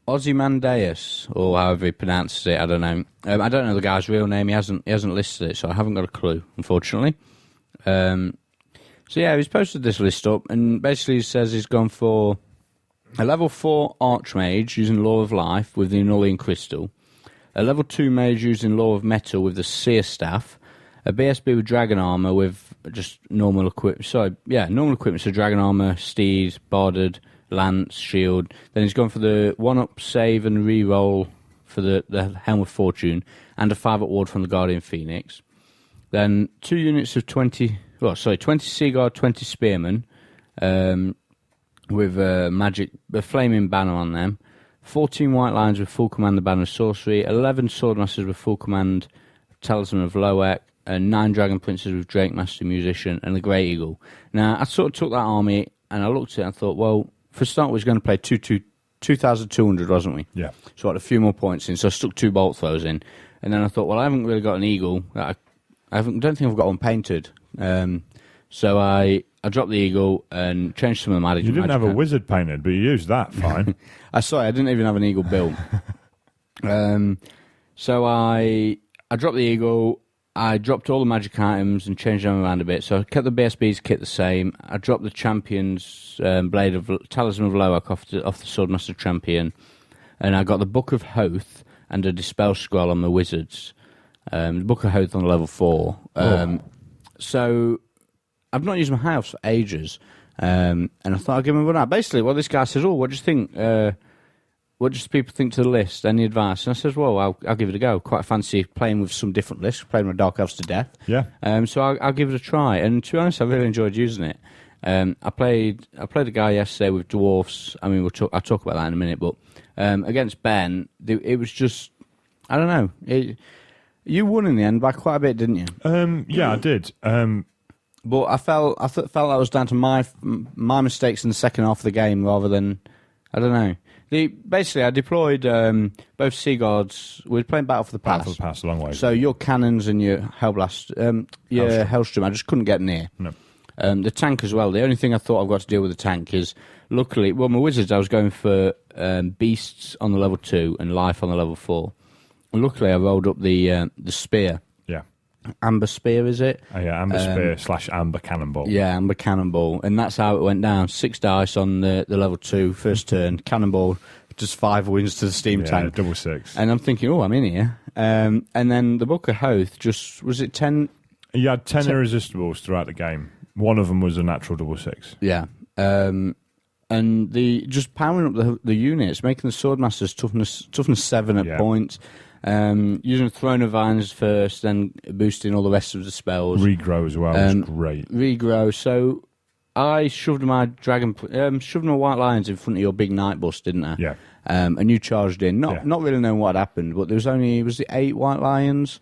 Speaker 1: Ozymandias, or however he pronounces it. I don't know. I don't know the guy's real name. He hasn't listed it, so I haven't got a clue, unfortunately. So yeah, he's posted this list up, and basically he says he's gone for a level 4 Archmage using Law of Life with the Annullian Crystal, a level 2 Mage using Law of Metal with the Seer Staff, a BSB with Dragon Armor with just normal equipment. Normal equipment, so Dragon Armor, Steed, Barded, Lance, Shield. Then he's gone for the 1-up save and re-roll for the Helm of Fortune, and a 5-up ward from the Guardian Phoenix. Then 2 units of 20 Seaguard, 20 Spearmen, with a flaming banner on them. 14 White Lions with full command the Banner of Sorcery. 11 Swordmasters with full command Talisman of Loek. And 9 Dragon Princes with Drake Master Musician and the Great Eagle. Now, I sort of took that army and I looked at it and I thought, well, for a start, we were going to play 2,200, wasn't we?
Speaker 2: Yeah.
Speaker 1: So I had a few more points in, so I stuck 2 bolt throws in. And then I thought, well, I haven't really got an eagle. I don't think I've got one painted. So I dropped the eagle and changed some of the magic.
Speaker 2: You didn't have a wizard painted, but you used that fine.
Speaker 1: I didn't even have an eagle built. So I dropped the eagle. I dropped all the magic items and changed them around a bit. So I kept the BSB's kit the same. I dropped the champion's blade of Talisman of Loek off the Swordmaster champion, and I got the Book of Hoth and a Dispel scroll on the wizards. The Book of Hoth on level 4. So I've not used my house for ages, and I thought I'd give him a run out. Basically, what this guy says, what do you think? What does people think to the list? Any advice? And I says, well, I'll give it a go. Quite fancy playing with some different lists, playing with Dark Elves to death.
Speaker 2: Yeah.
Speaker 1: So I'll give it a try. And to be honest, I really enjoyed using it. I played a guy yesterday with dwarfs. I mean, I'll talk about that in a minute. But against Ben, it was just, I don't know. You won in the end by quite a bit, didn't you?
Speaker 2: Yeah, I did.
Speaker 1: But I felt that was down to my mistakes in the second half of the game rather than, I don't know. Basically, I deployed both Seaguards. We were playing Battle for the Pass.
Speaker 2: Battle for the Pass, a long way.
Speaker 1: So your cannons and your Hellblast, Hellstrom, I just couldn't get near.
Speaker 2: No.
Speaker 1: The tank as well. The only thing I thought I've got to deal with the tank is, luckily, well, my wizards, I was going for beasts on the level 2 and life on the level 4. And luckily, I rolled up the spear.
Speaker 2: Yeah.
Speaker 1: Amber Spear, is it?
Speaker 2: Oh, yeah, Amber Spear / Amber Cannonball.
Speaker 1: Yeah, Amber Cannonball. And that's how it went down. 6 dice on the level 2, first turn. Cannonball, just 5 wins to the steam tank.
Speaker 2: Double 6.
Speaker 1: And I'm thinking, I'm in here. And then the Book of Hoth, was it 10?
Speaker 2: You had 10 irresistibles throughout the game. One of them was a natural double 6.
Speaker 1: Yeah. And just powering up the units, making the Swordmasters toughness 7 at points. Using Throne of Vines first, then boosting all the rest of the spells.
Speaker 2: Regrow as well was great.
Speaker 1: Regrow. So I shoved my White Lions in front of your big night bus, didn't I?
Speaker 2: Yeah.
Speaker 1: And you charged in. Not really knowing what happened, but was the 8 White Lions.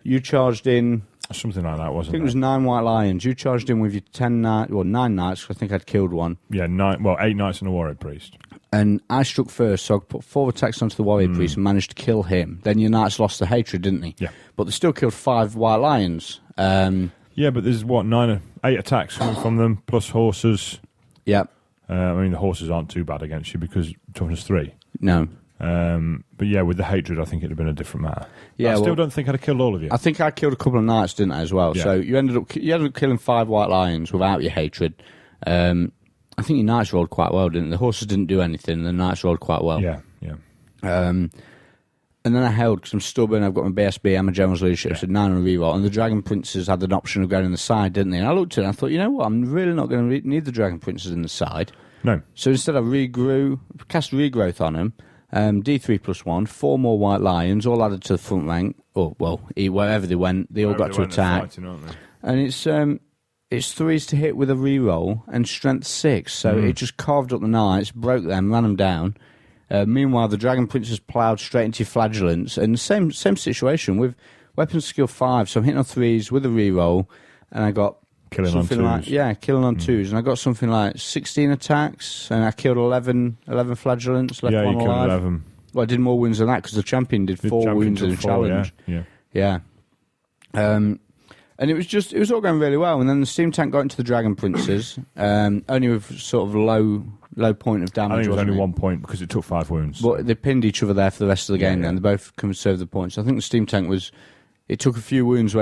Speaker 1: You charged in.
Speaker 2: Something like that,
Speaker 1: I
Speaker 2: wasn't
Speaker 1: think it was 9 white lions. You charged in with your 10 knights, well, 9 knights, 'cause I think I'd killed one.
Speaker 2: Yeah, 8 knights and a warrior priest.
Speaker 1: And I struck first, so I put 4 attacks onto the warrior priest and managed to kill him. Then your knights lost the hatred, didn't they?
Speaker 2: Yeah.
Speaker 1: But they still killed 5 white lions.
Speaker 2: Yeah, but there's 8 attacks coming from them, plus horses.
Speaker 1: Yeah.
Speaker 2: I mean, the horses aren't too bad against you because toughness 3.
Speaker 1: No.
Speaker 2: But yeah, with the hatred, I think it'd have been a different matter.
Speaker 1: Yeah,
Speaker 2: I still
Speaker 1: well,
Speaker 2: don't think I'd have killed all of you.
Speaker 1: I think I killed a couple of knights, didn't I, as well?
Speaker 2: Yeah.
Speaker 1: So you ended up killing 5 white lions without your hatred. I think your knights rolled quite well, didn't they? The horses didn't do anything. The knights rolled quite well.
Speaker 2: Yeah.
Speaker 1: And then I held, because I'm stubborn, I've got my BSB and my General's Leadership, so 9 on a reroll, and the Dragon Princes had an option of going in the side, didn't they? And I looked at it and I thought, you know what, I'm really not going to need the Dragon Princes in the side.
Speaker 2: No.
Speaker 1: So instead I cast Regrowth on them, D3 plus 1, 4 more White Lions, all added to the front rank, wherever they went, they all got to attack. And it's 3s to hit with a reroll and strength 6, so it just carved up the knights, broke them, ran them down. Meanwhile, the Dragon Princes ploughed straight into your Flagellants, and same situation with weapons skill 5, so I'm hitting on 3s with a reroll, and I got
Speaker 2: Killing
Speaker 1: something
Speaker 2: on 2s.
Speaker 1: like killing on 2s, and I got something like 16 attacks, and I killed 11 Flagellants, left
Speaker 2: Yeah,
Speaker 1: one
Speaker 2: you killed
Speaker 1: alive.
Speaker 2: 11.
Speaker 1: Well, I did more wounds than that because the champion did 4 wounds in a challenge.
Speaker 2: Yeah.
Speaker 1: And it was all going really well. And then the steam tank got into the Dragon Princes, only with sort of low point of damage.
Speaker 2: I think it was
Speaker 1: wasn't
Speaker 2: only 1 point because it took 5 wounds.
Speaker 1: But they pinned each other there for the rest of the game.
Speaker 2: Yeah.
Speaker 1: Then they both conserved the points. I think the steam tank it took a few wounds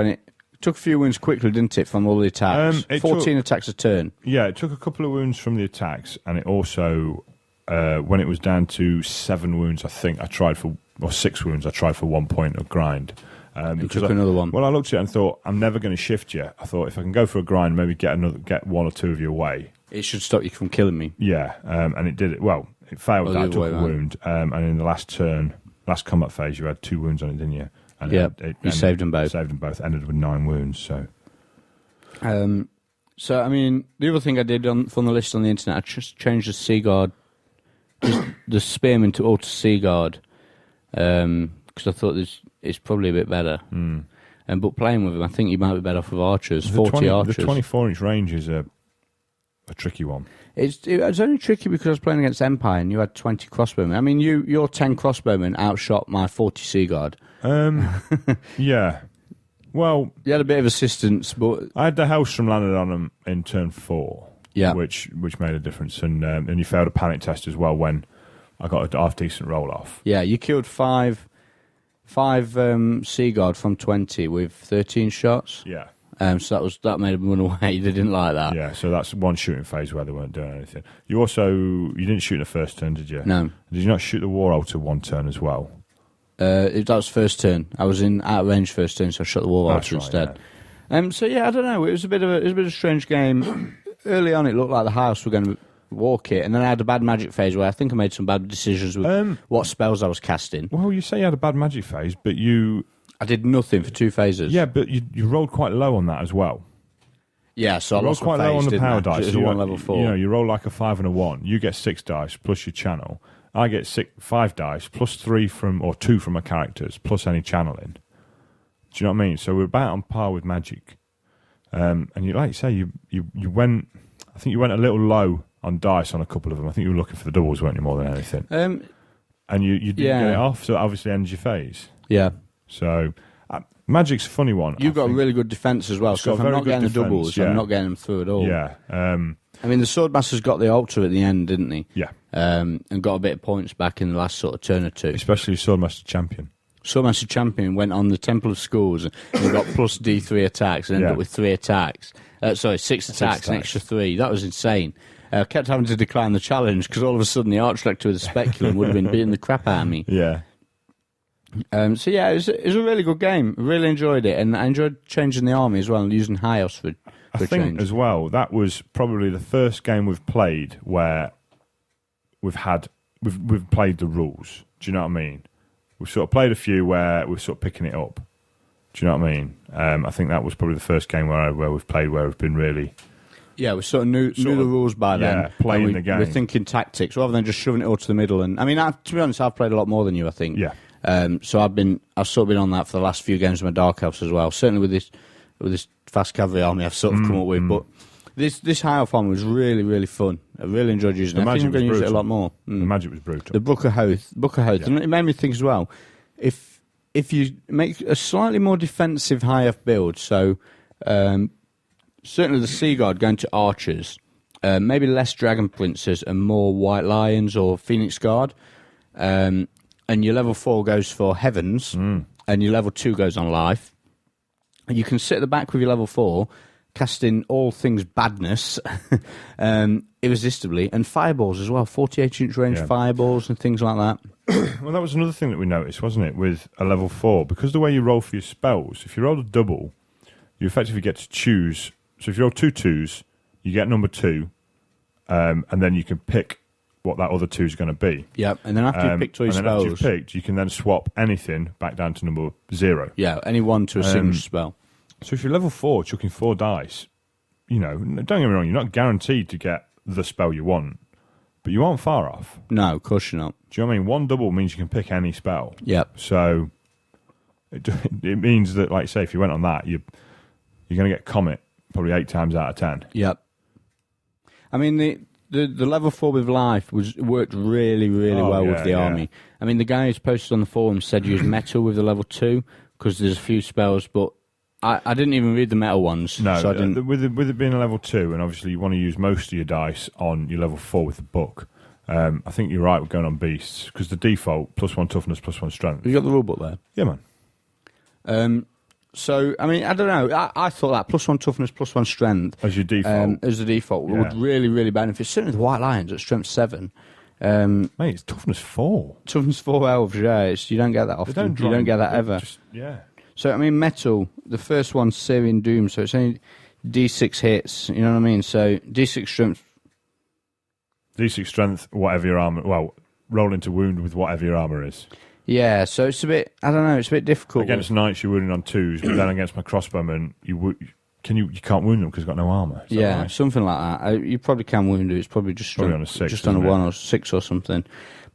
Speaker 1: took a few wounds quickly, didn't it, from all the attacks? 14 attacks a turn.
Speaker 2: Yeah, it took a couple of wounds from the attacks, and it also, when it was down to 7 wounds, I think I tried for, or 6 wounds, I tried for 1 point of grind.
Speaker 1: And took another one.
Speaker 2: Well, I looked at it and thought, I'm never going to shift you. I thought if I can go for a grind, maybe get 1 or 2 of you away.
Speaker 1: It should stop you from killing me.
Speaker 2: Yeah, and it did it. Well, it failed. That took a wound, and in the last combat phase, you had 2 wounds on it, didn't you? And
Speaker 1: you saved them both.
Speaker 2: Saved them both. Ended with 9 wounds. So,
Speaker 1: so I mean, the other thing I did from the list on the internet, I just changed the Seaguard, the Spearman to Seaguard, because I thought it's probably a bit better. But playing with him, I think you might be better off with archers. 40 archers.
Speaker 2: The 24-inch range is a tricky one.
Speaker 1: It was only tricky because I was playing against Empire and you had 20 crossbowmen. I mean, your 10 crossbowmen outshot my 40 Seaguard.
Speaker 2: Yeah. Well,
Speaker 1: you had a bit of assistance, but
Speaker 2: I had the Hellstrom landed on them in turn 4.
Speaker 1: Yeah,
Speaker 2: which made a difference, and you failed a panic test as well when I got a half decent roll off.
Speaker 1: Yeah, you killed 5 Seaguard from 20 with 13 shots.
Speaker 2: Yeah.
Speaker 1: So that made them run away. They didn't like that.
Speaker 2: Yeah, so that's one shooting phase where they weren't doing anything. You didn't shoot in the first turn, did you?
Speaker 1: No.
Speaker 2: Did you not shoot the War Altar 1 turn as well?
Speaker 1: That was first turn. I was out of range first turn, so I shot the War Altar instead.
Speaker 2: Yeah.
Speaker 1: So yeah, I don't know. It was a bit of a strange game. Early on, it looked like the house were going to walk it, and then I had a bad magic phase where I think I made some bad decisions with what spells I was casting.
Speaker 2: Well, you say you had a bad magic phase, but
Speaker 1: I did nothing for 2 phases.
Speaker 2: Yeah, but you rolled quite low on that as well.
Speaker 1: Yeah, so I
Speaker 2: rolled
Speaker 1: lost
Speaker 2: quite low on the power dice.
Speaker 1: It was a 1 level 4.
Speaker 2: You roll like a 5 and a 1. You get 6 dice plus your channel. I get 5 dice plus 2 from my characters plus any channeling. Do you know what I mean? So we're about on par with Magic. And like you say, you went. I think you went a little low on dice on a couple of them. I think you were looking for the doubles, weren't you, more than anything? And you didn't get it off, so it obviously ends your phase.
Speaker 1: Yeah.
Speaker 2: So Magic's a funny one.
Speaker 1: You've got really good defence as well, so if I'm not getting the doubles, I'm not getting them through at all.
Speaker 2: Yeah.
Speaker 1: I mean, the Swordmaster's got the altar at the end, didn't he?
Speaker 2: Yeah.
Speaker 1: And got a bit of points back in the last sort of turn or 2.
Speaker 2: Especially Swordmaster Champion.
Speaker 1: Swordmaster Champion went on the Temple of Schools and got plus D3 attacks and ended up with 3 attacks. 6 attacks, an extra 3. That was insane. Kept having to decline the challenge because all of a sudden the Archlector with the Speculum would have been beating the crap out of me.
Speaker 2: Yeah.
Speaker 1: So yeah, it was a really good game. Really enjoyed it, and I enjoyed changing the army as well and using Hyos for
Speaker 2: I think
Speaker 1: change.
Speaker 2: as well, that was probably the first game we've played where we've played the rules. Do you know what I mean? We've sort of played a few where we're sort of picking it up. Do you know what I mean? I think that was probably the first game where we've played where we've been really...
Speaker 1: Yeah, we sort of knew the rules by then.
Speaker 2: Yeah, playing the game.
Speaker 1: We're thinking tactics rather than just shoving it all to the middle. And I mean, to be honest, I've played a lot more than you, I think.
Speaker 2: Yeah.
Speaker 1: So I've sort of been on that for the last few games of my Dark Elves as well. Certainly with this with this fast cavalry army I've sort of come up with. But this high elf army was really, really fun. I really enjoyed using it. I think I'm going to use it a lot more.
Speaker 2: The magic was brutal.
Speaker 1: The Book of Hoth. And it made me think as well, if you make a slightly more defensive high elf build, so certainly the Sea Guard going to archers, maybe less Dragon Princes and more White Lions or Phoenix Guard, and your level 4 goes for Heavens, and your level 2 goes on Life, and you can sit at the back with your level 4, casting all things badness, irresistibly, and fireballs as well, 48-inch range fireballs and things like that.
Speaker 2: Well, that was another thing that we noticed, wasn't it, with a level 4, because the way you roll for your spells, if you roll a double, you effectively get to choose. So if you roll 2 2s, you get number 2, and then you can pick what that other 2 is going to be.
Speaker 1: Yep, and then after you've picked all your spells...
Speaker 2: after you've picked, you can then swap anything back down to number 0.
Speaker 1: Yeah, any one to a single spell.
Speaker 2: So if you're level 4, chucking 4 dice, don't get me wrong, you're not guaranteed to get the spell you want, but you aren't far off.
Speaker 1: No, of course you're not.
Speaker 2: Do you know what I mean? 1 double means you can pick any spell.
Speaker 1: Yep.
Speaker 2: So it means that, like, say, if you went on that, you're going to get Comet probably 8 times out of 10.
Speaker 1: Yep. I mean, the level 4 with Life worked really, really well with the army. I mean, the guy who's posted on the forum said use metal with the level 2 because there's a few spells, but I didn't even read the metal ones.
Speaker 2: No,
Speaker 1: so I didn't...
Speaker 2: with it being a level 2, and obviously you want to use most of your dice on your level 4 with the book. I think you're right with going on beasts because the default +1 toughness, +1 strength.
Speaker 1: You got the rulebook there?
Speaker 2: Yeah, man.
Speaker 1: So, I mean, I don't know. I thought that +1 toughness, +1 strength
Speaker 2: as your default,
Speaker 1: would really, really benefit. Certainly the White Lions at strength 7.
Speaker 2: Mate, it's toughness 4.
Speaker 1: Toughness 4 elves, yeah. You don't get that often. You don't get that ever. So, I mean, metal, the first one's Syrian Doom, so it's only D6 hits, you know what I mean? So, D6 strength.
Speaker 2: D6 strength, whatever your armor... Well, roll into wound with whatever your armor is.
Speaker 1: Yeah, so it's a bit... I don't know, it's a bit difficult.
Speaker 2: Against knights, you're wounding on 2s, but then against my crossbowmen, you can't wound them because you've got no armor.
Speaker 1: Yeah,
Speaker 2: right?
Speaker 1: Something like that. You probably can wound it. It's probably just
Speaker 2: on a 6,
Speaker 1: just on a 1 or 6 or something.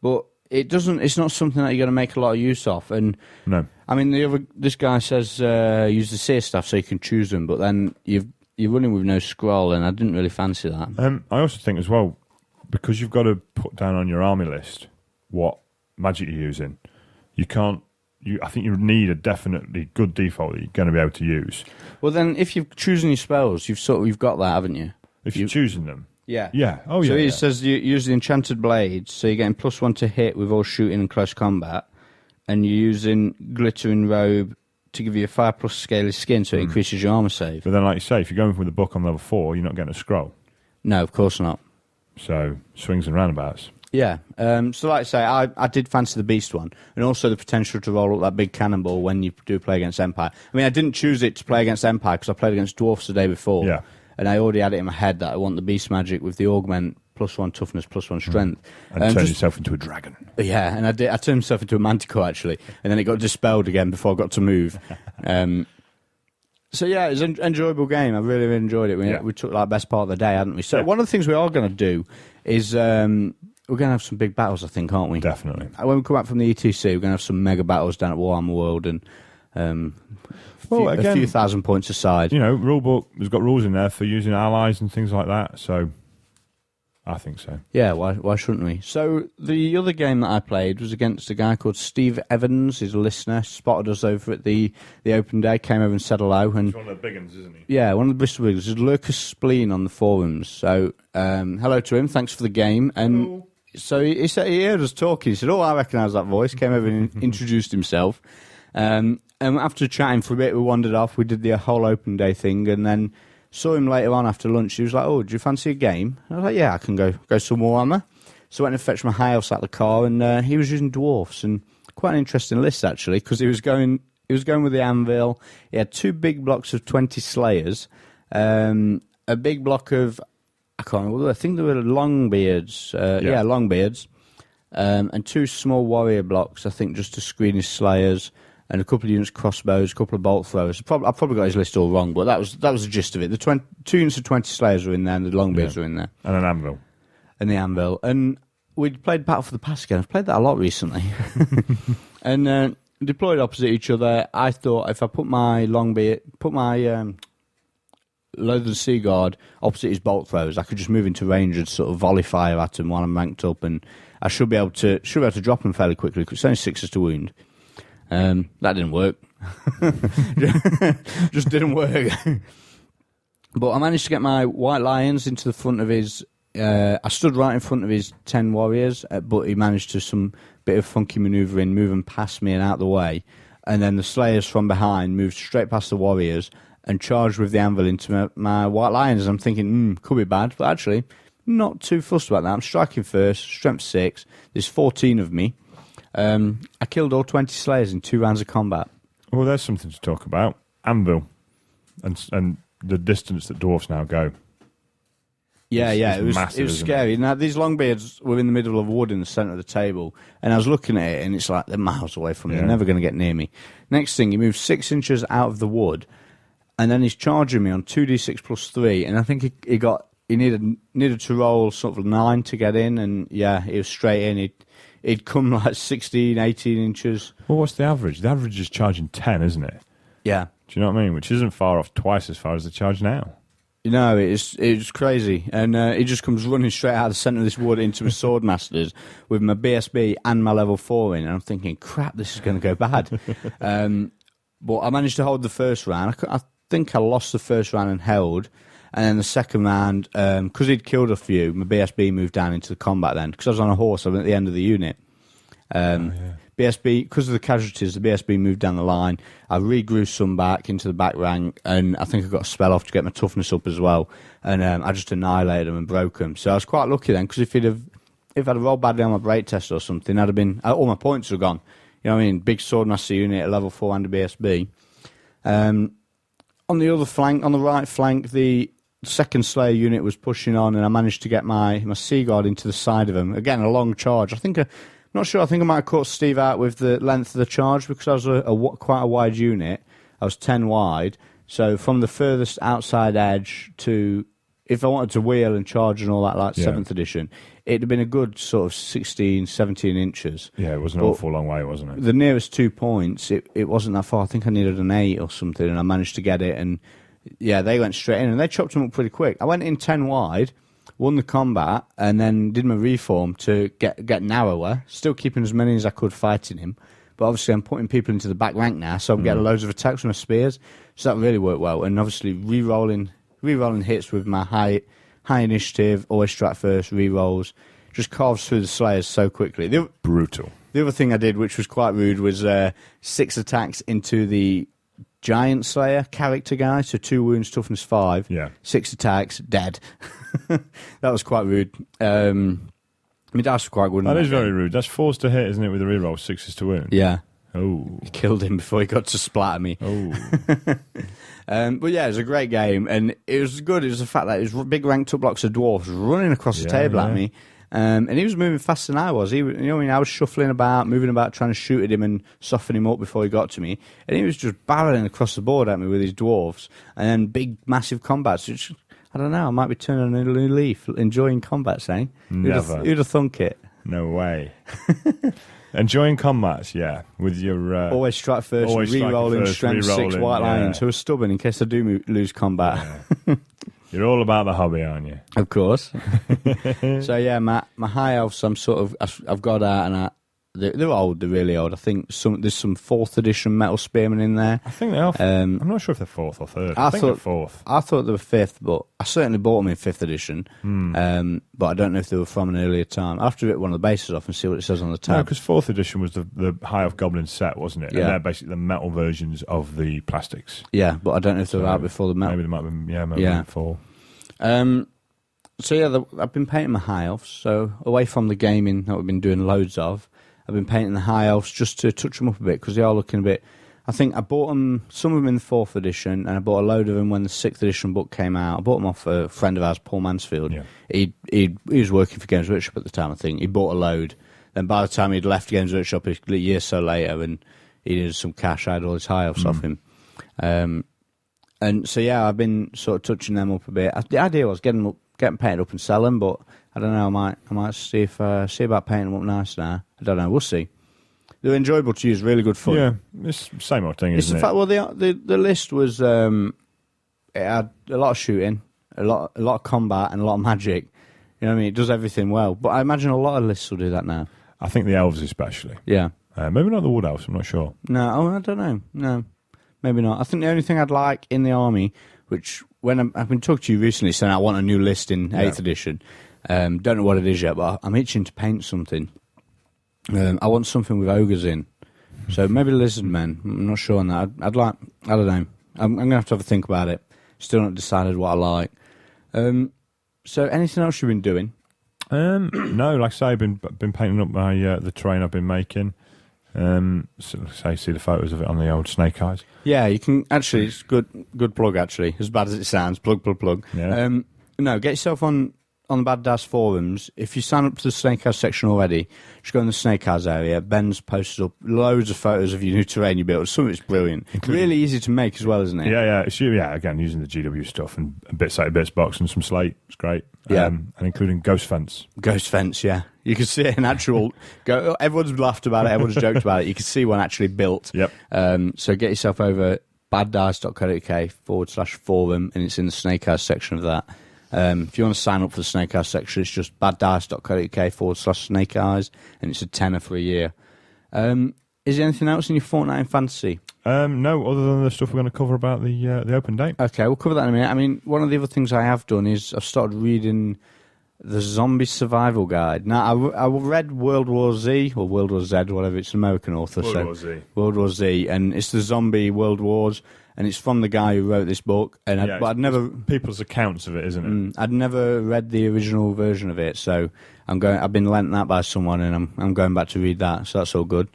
Speaker 1: But it's not something that you're going to make a lot of use of. And
Speaker 2: no.
Speaker 1: I mean, this guy says use the seer staff so you can choose them, but then you're running with no scroll, and I didn't really fancy that.
Speaker 2: I also think as well, because you've got to put down on your army list what magic you're using, you can't. I think you need a definitely good default that you're going to be able to use.
Speaker 1: Well, then, if you've chosen your spells, you've got that, haven't you?
Speaker 2: If you're choosing them,
Speaker 1: yeah.
Speaker 2: Oh,
Speaker 1: so
Speaker 2: yeah.
Speaker 1: it says you use the enchanted blades, so you're getting +1 to hit with all shooting and close combat, and you're using glittering robe to give you a 5+ scaly skin, so it increases your armor save.
Speaker 2: But then, like you say, if you're going with the book on level 4, you're not getting a scroll.
Speaker 1: No, of course not.
Speaker 2: So swings and roundabouts.
Speaker 1: Yeah. So like I say, I did fancy the Beast one, and also the potential to roll up that big cannonball when you do play against Empire. I mean, I didn't choose it to play against Empire because I played against Dwarfs the day before.
Speaker 2: Yeah.
Speaker 1: And I already had it in my head that I want the Beast magic with the augment +1 toughness, +1 strength.
Speaker 2: And turn yourself into a dragon.
Speaker 1: Yeah, and I turned myself into a manticore, actually. And then it got dispelled again before I got to move. So, yeah, it was an enjoyable game. I really, really enjoyed it. We took, best part of the day, hadn't we? So one of the things we are going to do is we're going to have some big battles, I think, aren't we?
Speaker 2: Definitely.
Speaker 1: When we come back from the ETC, we're going to have some mega battles down at Warhammer World and a few thousand points aside.
Speaker 2: Rulebook has got rules in there for using allies and things like that, so I think so.
Speaker 1: Yeah, why shouldn't we? So the other game that I played was against a guy called Steve Evans. He's a listener, spotted us over at the open day, came over and said hello. And
Speaker 2: he's one of the big ones, isn't he?
Speaker 1: Yeah, one of the Bristol Biggers. There's Lurkus Spleen on the forums. So hello to him, thanks for the game. And
Speaker 2: hello.
Speaker 1: So he said he heard us talking. He said, I recognise that voice. Came over and introduced himself. And after chatting for a bit, we wandered off. We did the whole open day thing, and then saw him later on after lunch. He was like, do you fancy a game? And I was like, yeah, I can go some Warhammer. So I went and fetched my high elves out of the car, and he was using dwarfs, and quite an interesting list, actually, because he was going with the anvil. He had 2 big blocks of 20 slayers, a big block of, I can't remember, I think they were Longbeards. Longbeards. And 2 small warrior blocks, I think, just to screen his slayers, and a couple of units crossbows, a couple of bolt throwers. I probably got his list all wrong, but that was the gist of it. The 2 units of 20 slayers were in there, and the Longbeards were in there.
Speaker 2: And an anvil.
Speaker 1: And the anvil. And we'd played Battle for the Past again. I've played that a lot recently. And deployed opposite each other. I thought if I put my Loathern Sea Guard opposite his bolt throws, I could just move into range and sort of volley fire at him while I'm ranked up, and I should be able to drop him fairly quickly because it's only 6s to wound. That didn't work. Just didn't work. But I managed to get my White Lions into the front of his. I stood right in front of his 10 warriors, but he managed to some bit of funky manoeuvring, moving past me and out the way, and then the Slayers from behind moved straight past the warriors and charged with the anvil into my White Lions. I'm thinking, could be bad, but actually not too fussed about that. I'm striking first, strength 6. There's 14 of me. I killed all 20 Slayers in 2 rounds of combat.
Speaker 2: Well, there's something to talk about. Anvil and the distance that dwarfs now go.
Speaker 1: Yeah,
Speaker 2: It
Speaker 1: it
Speaker 2: massive,
Speaker 1: was
Speaker 2: isn't
Speaker 1: scary. Now, these Longbeards were in the middle of wood in the centre of the table, and I was looking at it, and it's like they're miles away from me.
Speaker 2: Yeah.
Speaker 1: They're never going to get near me. Next thing, he moves 6 inches out of the wood, and then he's charging me on 2d6 plus 3, and I think he needed to roll sort of 9 to get in, and yeah, he was straight in. He'd come like 16, 18 inches.
Speaker 2: Well, what's the average? The average is charging 10, isn't it?
Speaker 1: Yeah.
Speaker 2: Do you know what I mean? Which isn't far off, twice as far as the charge now.
Speaker 1: You know, it's crazy. And he just comes running straight out of the centre of this wood into his Swordmasters with my BSB and my level 4 in. And I'm thinking, crap, this is going to go bad. But I managed to hold the first round. I think I lost the first round and held. And then the second round, because he'd killed a few, my BSB moved down into the combat then. Because I was on a horse, I was at the end of the unit. BSB, because of the casualties, the BSB moved down the line. I regrew some back into the back rank, and I think I got a spell off to get my toughness up as well. And I just annihilated them and broke them. So I was quite lucky then, because if I'd have rolled badly on my break test or something, I'd have been all my points were gone. You know what I mean? Big Swordmaster unit, a level 4 and a BSB. On the other flank, on the right flank, the second Slayer unit was pushing on, and I managed to get my Sea Guard into the side of them. Again, a long charge. Not sure. I think I might have caught Steve out with the length of the charge because I was quite a wide unit. I was 10 wide. So from the furthest outside edge to, if I wanted to wheel and charge and all that, like 7th edition, it'd have been a good sort of 16, 17 inches.
Speaker 2: Yeah, it was an awful long way, wasn't it?
Speaker 1: The nearest 2 points, it wasn't that far. I think I needed an 8 or something, and I managed to get it. And yeah, they went straight in, and they chopped them up pretty quick. I went in 10 wide, won the combat, and then did my reform to get narrower, still keeping as many as I could fighting him. But obviously I'm putting people into the back rank now, so I'm getting loads of attacks with my spears. So that really worked well. And obviously re-rolling hits with my high initiative, always strike first, re-rolls, just carves through the Slayers so quickly.
Speaker 2: Brutal.
Speaker 1: The other thing I did, which was quite rude, was 6 attacks into the Giant Slayer character guy, so 2 wounds, toughness 5.
Speaker 2: Yeah.
Speaker 1: 6 attacks, dead. That was quite rude. I mean, that's quite good.
Speaker 2: That is very rude. That's 4s to hit, isn't it, with a reroll, 6s to wound?
Speaker 1: Yeah.
Speaker 2: Oh.
Speaker 1: Killed him before he got to splatter me.
Speaker 2: Oh.
Speaker 1: But yeah, it was a great game, and it was good. It was the fact that it was big ranked up blocks of dwarves running across the table at me. And he was moving faster than I was. I was shuffling about, moving about, trying to shoot at him and soften him up before he got to me. And he was just barreling across the board at me with his dwarves. And then big, massive combats. Which, I don't know, I might be turning a new leaf, enjoying combats, eh?
Speaker 2: Never.
Speaker 1: Who'd have thunk it?
Speaker 2: No way. Enjoying combats, yeah. With your...
Speaker 1: always strike first, re-rolling, strength 6 White Lions, who are stubborn in case I do lose combat.
Speaker 2: Yeah. You're all about the hobby, aren't you?
Speaker 1: Of course. So yeah, my high elves, I've got out, and they're old. They're really old. I think there's some 4th edition metal spearmen in there.
Speaker 2: I think they are. I'm not sure if they're 4th or 3rd. I think they're 4th.
Speaker 1: I thought they were 5th, but I certainly bought them in 5th edition. But I don't know if they were from an earlier time. I'll have to rip one of the bases off and see what it says on the tab.
Speaker 2: No, because 4th edition was the High Elf Goblin set, wasn't it?
Speaker 1: Yeah.
Speaker 2: And they're basically the metal versions of the plastics.
Speaker 1: Yeah, but I don't know if they were out before the metal.
Speaker 2: Maybe they might have been, maybe 4.
Speaker 1: So yeah, I've been painting my high elves. So away from the gaming that we've been doing loads of, I've been painting the high elves just to touch them up a bit because they are looking a bit. I think I bought them, some of them in the 4th edition, and I bought a load of them when the 6th edition book came out. I bought them off a friend of ours, Paul Mansfield.
Speaker 2: Yeah.
Speaker 1: He was working for Games Workshop at the time, I think. He bought a load. Then by the time he'd left Games Workshop a year or so later, and he needed some cash, I had all his high elves off him. And so yeah, I've been sort of touching them up a bit. The idea was getting painted up and sell them, but I don't know. I might see about painting them up nice now. I don't know. We'll see. they're enjoyable to use, really good fun.
Speaker 2: Yeah, it's the same old thing,
Speaker 1: It's
Speaker 2: isn't
Speaker 1: the
Speaker 2: it?
Speaker 1: fact. Well, the list was it had a lot of shooting, a lot of combat, and a lot of magic. You know what I mean? It does everything well. But I imagine a lot of lists will do that now.
Speaker 2: I think the elves especially.
Speaker 1: Yeah.
Speaker 2: Maybe not the wood elves, I'm not sure.
Speaker 1: No, I don't know. No, maybe not. I think the only thing I'd like in the army, which when I've been talking to you recently saying I want a new list in 8th edition, don't know what it is yet, but I'm itching to paint something. I want something with ogres in. So maybe lizard men. I'm not sure on that. I'd like, I don't know. I'm going to have a think about it. Still not decided what I like. So anything else you've been doing?
Speaker 2: No, like I say, I've been painting up my the terrain I've been making. See the photos of it on the old Snake Eyes.
Speaker 1: Yeah, you can actually. It's good plug actually. As bad as it sounds, plug.
Speaker 2: Yeah.
Speaker 1: No, get yourself on the Bad Dads forums. If you sign up to the Snake Eyes section already, just go in the Snake Eyes area. Ben's posted up loads of photos of your new terrain you built. Some of it's brilliant. Really easy to make as well, isn't it?
Speaker 2: Yeah. Again, using the GW stuff and a bits box and some slate. It's great.
Speaker 1: Yeah.
Speaker 2: And including Ghost Fence.
Speaker 1: Ghost Fence, yeah. You can see an actual. Everyone's laughed about it. Everyone's joked about it. You can see one actually built.
Speaker 2: Yep.
Speaker 1: So get yourself over baddice.co.uk/forum, and it's in the Snake Eyes section of that. If you want to sign up for the Snake Eyes section, it's just baddice.co.uk/Snake Eyes, and it's a tenner for a year. Is there anything else in your Fortnite and Fantasy?
Speaker 2: No, other than the stuff we're going to cover about the open date.
Speaker 1: Okay, we'll cover that in a minute. I mean, one of the other things I have done is I've started reading the Zombie Survival Guide. Now, I read World War Z, or World War Z, whatever, it's an American author.
Speaker 2: World War Z.
Speaker 1: World War Z, and it's the zombie world wars, and it's from the guy who wrote this book. And
Speaker 2: Yeah,
Speaker 1: but I'd never...
Speaker 2: people's accounts of it, isn't it?
Speaker 1: I'd never read the original version of it, so I've been lent that by someone, and I'm going back to read that, so that's all good.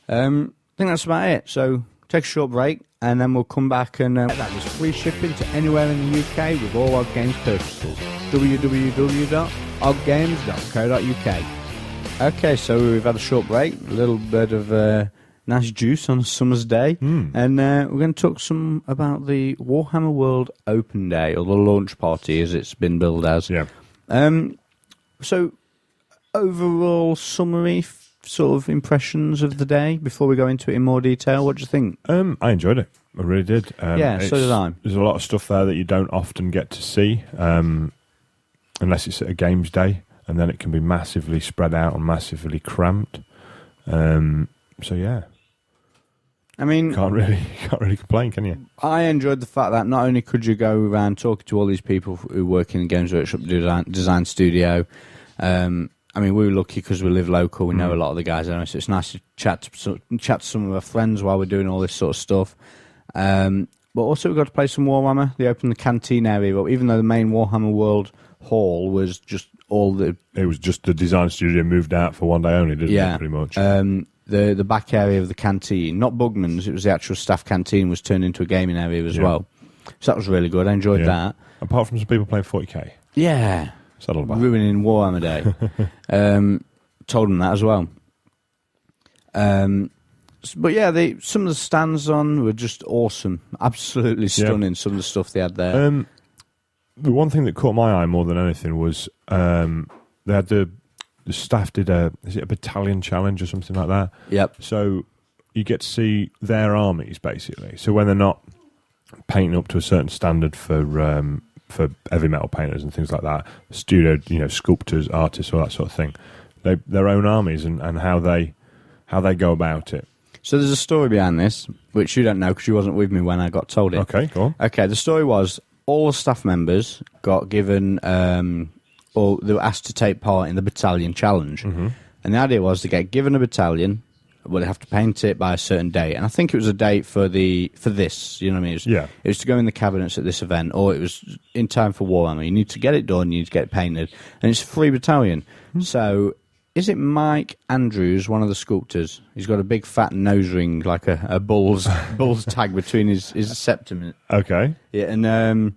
Speaker 1: I think that's about it. So take a short break, and then we'll come back and that was free shipping to anywhere in the UK with all Odd Games purchases. www.oddgames.co.uk. Okay, so we've had a short break, a little bit of nice juice on a summer's day, and we're going to talk some about the Warhammer World Open Day, or the launch party as it's been billed as.
Speaker 2: Yeah.
Speaker 1: So, overall summary, sort of impressions of the day before we go into it in more detail. What do you think?
Speaker 2: I enjoyed it. I really did.
Speaker 1: Yeah, so did I.
Speaker 2: There's a lot of stuff there that you don't often get to see, unless it's at a games day, and then it can be massively spread out and massively cramped. So yeah,
Speaker 1: I mean,
Speaker 2: can't really complain, can you?
Speaker 1: I enjoyed the fact that not only could you go around talking to all these people who work in the Games Workshop design studio. I mean, we were lucky because we live local. We know a lot of the guys anyway, so it's nice to chat to some of our friends while we're doing all this sort of stuff. But also we got to play some Warhammer. They opened the canteen area, but even though the main Warhammer World Hall was just all the...
Speaker 2: It was just the design studio moved out for one day only, didn't it, pretty much?
Speaker 1: The back area of the canteen, not Bugman's, it was the actual staff canteen, was turned into a gaming area as well. So that was really good. I enjoyed that.
Speaker 2: Apart from some people playing 40k.
Speaker 1: Yeah.
Speaker 2: What's that all about?
Speaker 1: Ruining Warhammer Day. Told them that as well. But yeah, some of the stands on were just awesome. Absolutely stunning, some of the stuff they had there.
Speaker 2: The one thing that caught my eye more than anything was they had the staff did is it a battalion challenge or something like that?
Speaker 1: Yep.
Speaker 2: So you get to see their armies, basically. So when they're not painting up to a certain standard for heavy metal painters and things like that, studio, sculptors, artists, all that sort of thing, their own armies and how they go about it.
Speaker 1: So there's a story behind this, which you don't know because you wasn't with me when I got told it.
Speaker 2: Okay, go on.
Speaker 1: Okay, the story was all the staff members got given, or they were asked to take part in the battalion challenge. Mm-hmm. And the idea was to get given a battalion, but they have to paint it by a certain date. And I think it was a date for this, you know what I mean? It was to go in the cabinets at this event, or it was in time for Warhammer. You need to get it done, you need to get it painted. And it's a free battalion. Mm-hmm. So... is it Mike Andrews, one of the sculptors? He's got a big fat nose ring, like a bull's tag between his septum.
Speaker 2: Okay.
Speaker 1: Yeah, and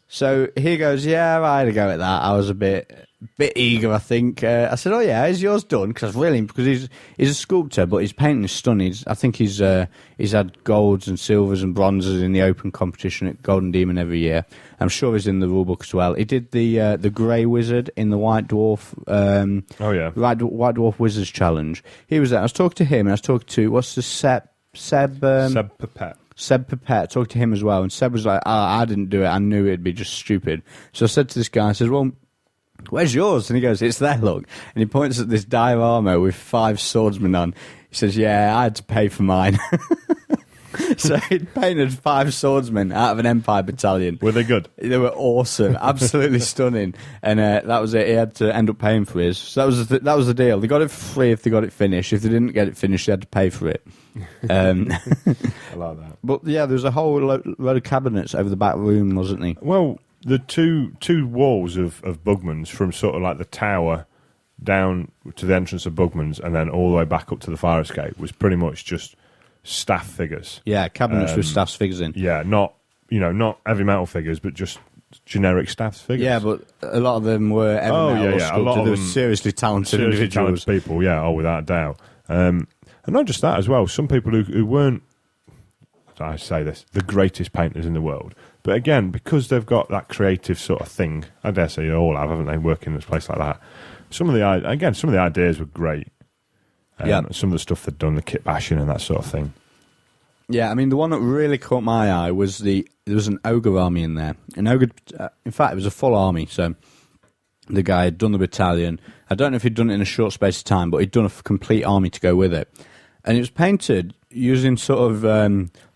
Speaker 1: so here goes. Yeah, I had a go at that. I was a bit bit eager, I think. I said, "Oh yeah, is yours done?" Because he's a sculptor, but his painting is stunning. I think he's had golds and silvers and bronzes in the open competition at Golden Demon every year. I'm sure he's in the rule book as well. He did the Grey Wizard in the White Dwarf. White Dwarf Wizards Challenge. He was there. I was talking to him. And I was talking to what's the Seb
Speaker 2: Pepet.
Speaker 1: Seb Pepet, talked to him as well, and Seb was like, I didn't do it, I knew it'd be just stupid. So I said to this guy, I said, well, where's yours? And he goes, it's there, look. And he points at this diorama with 5 swordsmen on. He says, yeah, I had to pay for mine. So he'd painted 5 swordsmen out of an Empire battalion.
Speaker 2: Were they good?
Speaker 1: They were awesome, absolutely stunning. And that was it. He had to end up paying for his. So that was the deal. They got it for free if they got it finished. If they didn't get it finished, they had to pay for it.
Speaker 2: I like that.
Speaker 1: But yeah, there was a whole load of cabinets over the back room, wasn't there?
Speaker 2: Well, the two walls of Bugman's, from sort of like the tower down to the entrance of Bugman's and then all the way back up to the fire escape, was pretty much just staff figures.
Speaker 1: Yeah, cabinets with staff's figures in.
Speaker 2: Yeah, not heavy metal figures, but just generic staff figures.
Speaker 1: Yeah, but a lot of them were heavy metal
Speaker 2: a lot of
Speaker 1: they were
Speaker 2: them
Speaker 1: seriously talented individuals.
Speaker 2: Talented people, yeah, without a doubt. And not just that as well, some people who weren't, I say this, the greatest painters in the world, but again, because they've got that creative sort of thing, I dare say you all have, haven't they, working in a place like that. Some of the ideas were great. Some of the stuff they'd done, the kit bashing and that sort of thing.
Speaker 1: Yeah, I mean, the one that really caught my eye was there was an ogre army in there. An ogre, in fact, it was a full army, so the guy had done the battalion. I don't know if he'd done it in a short space of time, but he'd done a complete army to go with it. And it was painted using sort of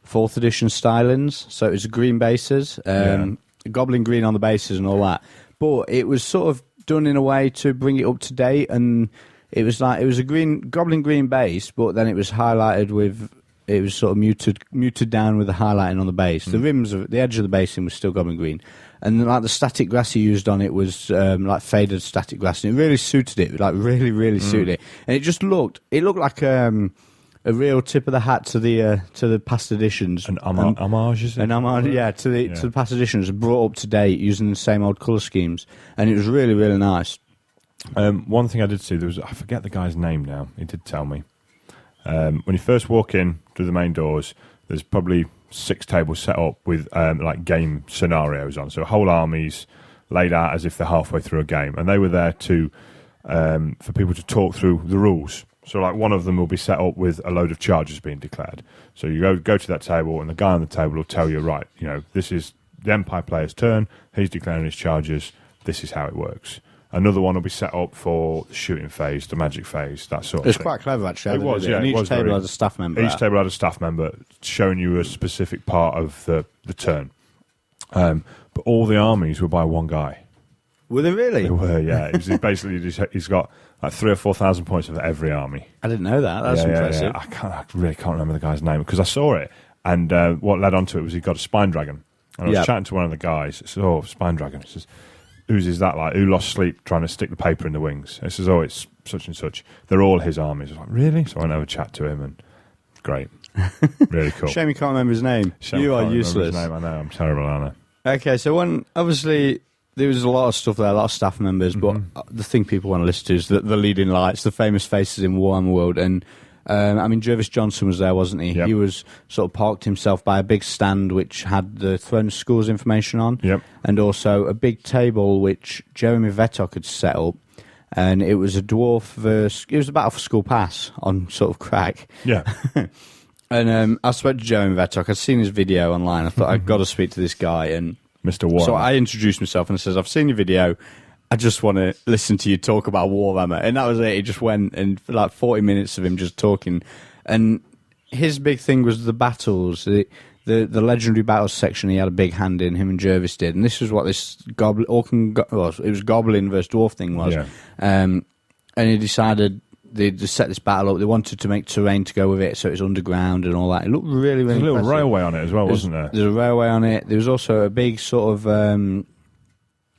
Speaker 1: 4th edition stylings, so it was green bases, goblin green on the bases and all that. But it was sort of done in a way to bring it up to date, and it was a goblin green base, but then it was highlighted with, it was sort of muted down with the highlighting on the base. The rims of the edge of the basing was still goblin green, and like the static grass he used on it was like faded static grass, and it really suited it, like really suited it, and it looked like a real tip of the hat to the past editions.
Speaker 2: An homage, is it?
Speaker 1: An homage, to the past editions, brought up to date using the same old colour schemes, and it was really nice.
Speaker 2: One thing I did see, I forget the guy's name now. He did tell me. When you first walk in through the main doors, there's probably 6 tables set up with like game scenarios on. So whole armies laid out as if they're halfway through a game, and they were there to for people to talk through the rules. So like one of them will be set up with a load of charges being declared. So you go to that table, and the guy on the table will tell you, right, this is the Empire player's turn. He's declaring his charges. This is how it works. Another one will be set up for the shooting phase, the magic phase, that sort of thing.
Speaker 1: It's quite clever, actually.
Speaker 2: It was, yeah.
Speaker 1: And each table had a staff member.
Speaker 2: Each table had a staff member showing you a specific part of the turn. But all the armies were by one guy.
Speaker 1: Were they really?
Speaker 2: They were, yeah. He's got like 3,000 or 4,000 points of every army.
Speaker 1: I didn't know that. That's impressive.
Speaker 2: Yeah. I really can't remember the guy's name because I saw it, and what led on to it was he got a spine dragon. And I was chatting to one of the guys. He says, "Oh, spine dragon." He says, "Whose is that like? Who lost sleep trying to stick the paper in the wings?" He says, "Oh, it's such and such. They're all his armies." I was like, "Really?" So I went over to chat to him, and great. Really cool.
Speaker 1: Shame you can't remember his name. You are useless.
Speaker 2: His name. I know, I'm terrible, aren't I?
Speaker 1: Okay, so obviously there was a lot of stuff there, a lot of staff members, but the thing people want to listen to is the leading lights, the famous faces in Warhammer World, and Jervis Johnson was there, wasn't he?
Speaker 2: Yep.
Speaker 1: He was sort of parked himself by a big stand which had the Throne Schools information on, and also a big table which Jeremy Vettok had set up, and it was a dwarf it was a Battle for School Pass on sort of crack.
Speaker 2: Yeah.
Speaker 1: And I spoke to Jeremy Vettok. I'd seen his video online. I thought, I've got to speak to this guy. And
Speaker 2: Mr. Warhammer.
Speaker 1: So I introduced myself and I says, I've seen your video. I just want to listen to you talk about Warhammer. And that was it. He just went, and for like 40 minutes of him just talking. And his big thing was the battles. The legendary battles section he had a big hand in, him and Jervis did. And this was what this Goblin versus Dwarf thing was.
Speaker 2: Yeah.
Speaker 1: And he decided they just set this battle up. They wanted to make terrain to go with it, so it was underground and all that. It looked really
Speaker 2: There's a little
Speaker 1: impressive.
Speaker 2: railway on it as well, wasn't there?
Speaker 1: There's a railway on it. There was also a big sort of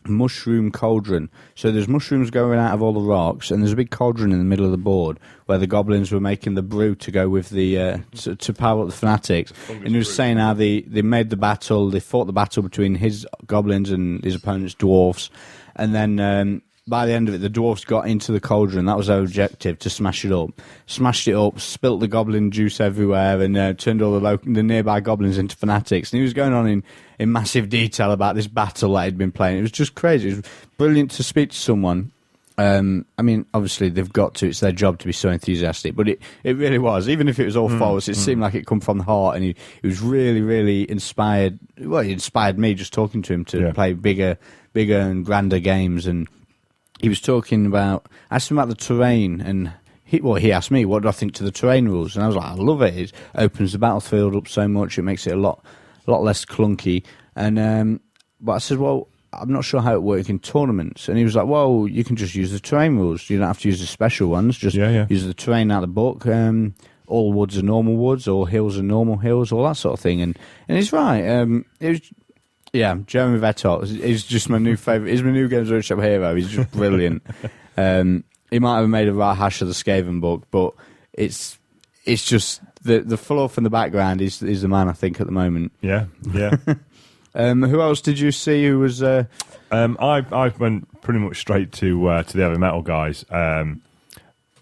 Speaker 1: mushroom cauldron. So there's mushrooms going out of all the rocks, and there's a big cauldron in the middle of the board where the goblins were making the brew to go with the to power up the fanatics. And he was saying how they made the battle. They fought the battle between his goblins and his opponent's dwarfs, and then by the end of it, the dwarves got into the cauldron. That was their objective, to smash it up. Smashed it up, spilt the goblin juice everywhere, and turned all the nearby goblins into fanatics. And he was going on in massive detail about this battle that he'd been playing. It was just crazy. It was brilliant to speak to someone. I mean, obviously, they've got to. It's their job to be so enthusiastic. But it really was. Even if it was all false, it seemed like it come from the heart. And he was really, really inspired. Well, he inspired me just talking to him to play bigger and grander games. And he was talking about, asked him about the terrain, and he asked me, what do I think to the terrain rules? And I was like, I love it. It opens the battlefield up so much. It makes it a lot less clunky. And but I said, well, I'm not sure how it works in tournaments. And he was like, well, you can just use the terrain rules. You don't have to use the special ones. Just use the terrain out of the book. All woods are normal woods, all hills are normal hills, all that sort of thing. And he's right. It was... Yeah, Jeremy Vettel is just my new favourite. He's my new Games Workshop hero. He's just brilliant. He might have made a right hash of the Skaven book, but it's just the fluff in the background is the man, I think, at the moment.
Speaker 2: Yeah.
Speaker 1: Who else did you see who was...
Speaker 2: I went pretty much straight to the heavy metal guys and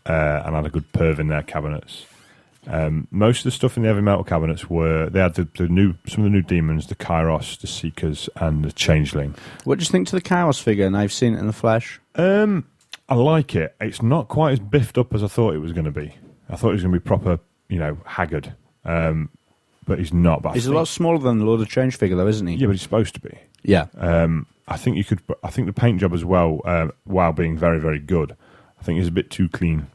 Speaker 2: had a good perv in their cabinets. Most of the stuff in the heavy metal cabinets they had some of the new demons, the Kairos, the Seekers, and the Changeling.
Speaker 1: What do you think to the Kairos figure? And I've seen it in the flesh.
Speaker 2: I like it. It's not quite as biffed up as I thought it was going to be. I thought it was going to be proper, haggard. But he's not. But
Speaker 1: he's a lot smaller than the Lord of Change figure, though, isn't he?
Speaker 2: Yeah, but he's supposed to be.
Speaker 1: Yeah.
Speaker 2: I think the paint job as well, while being very, very good, I think is a bit too clean.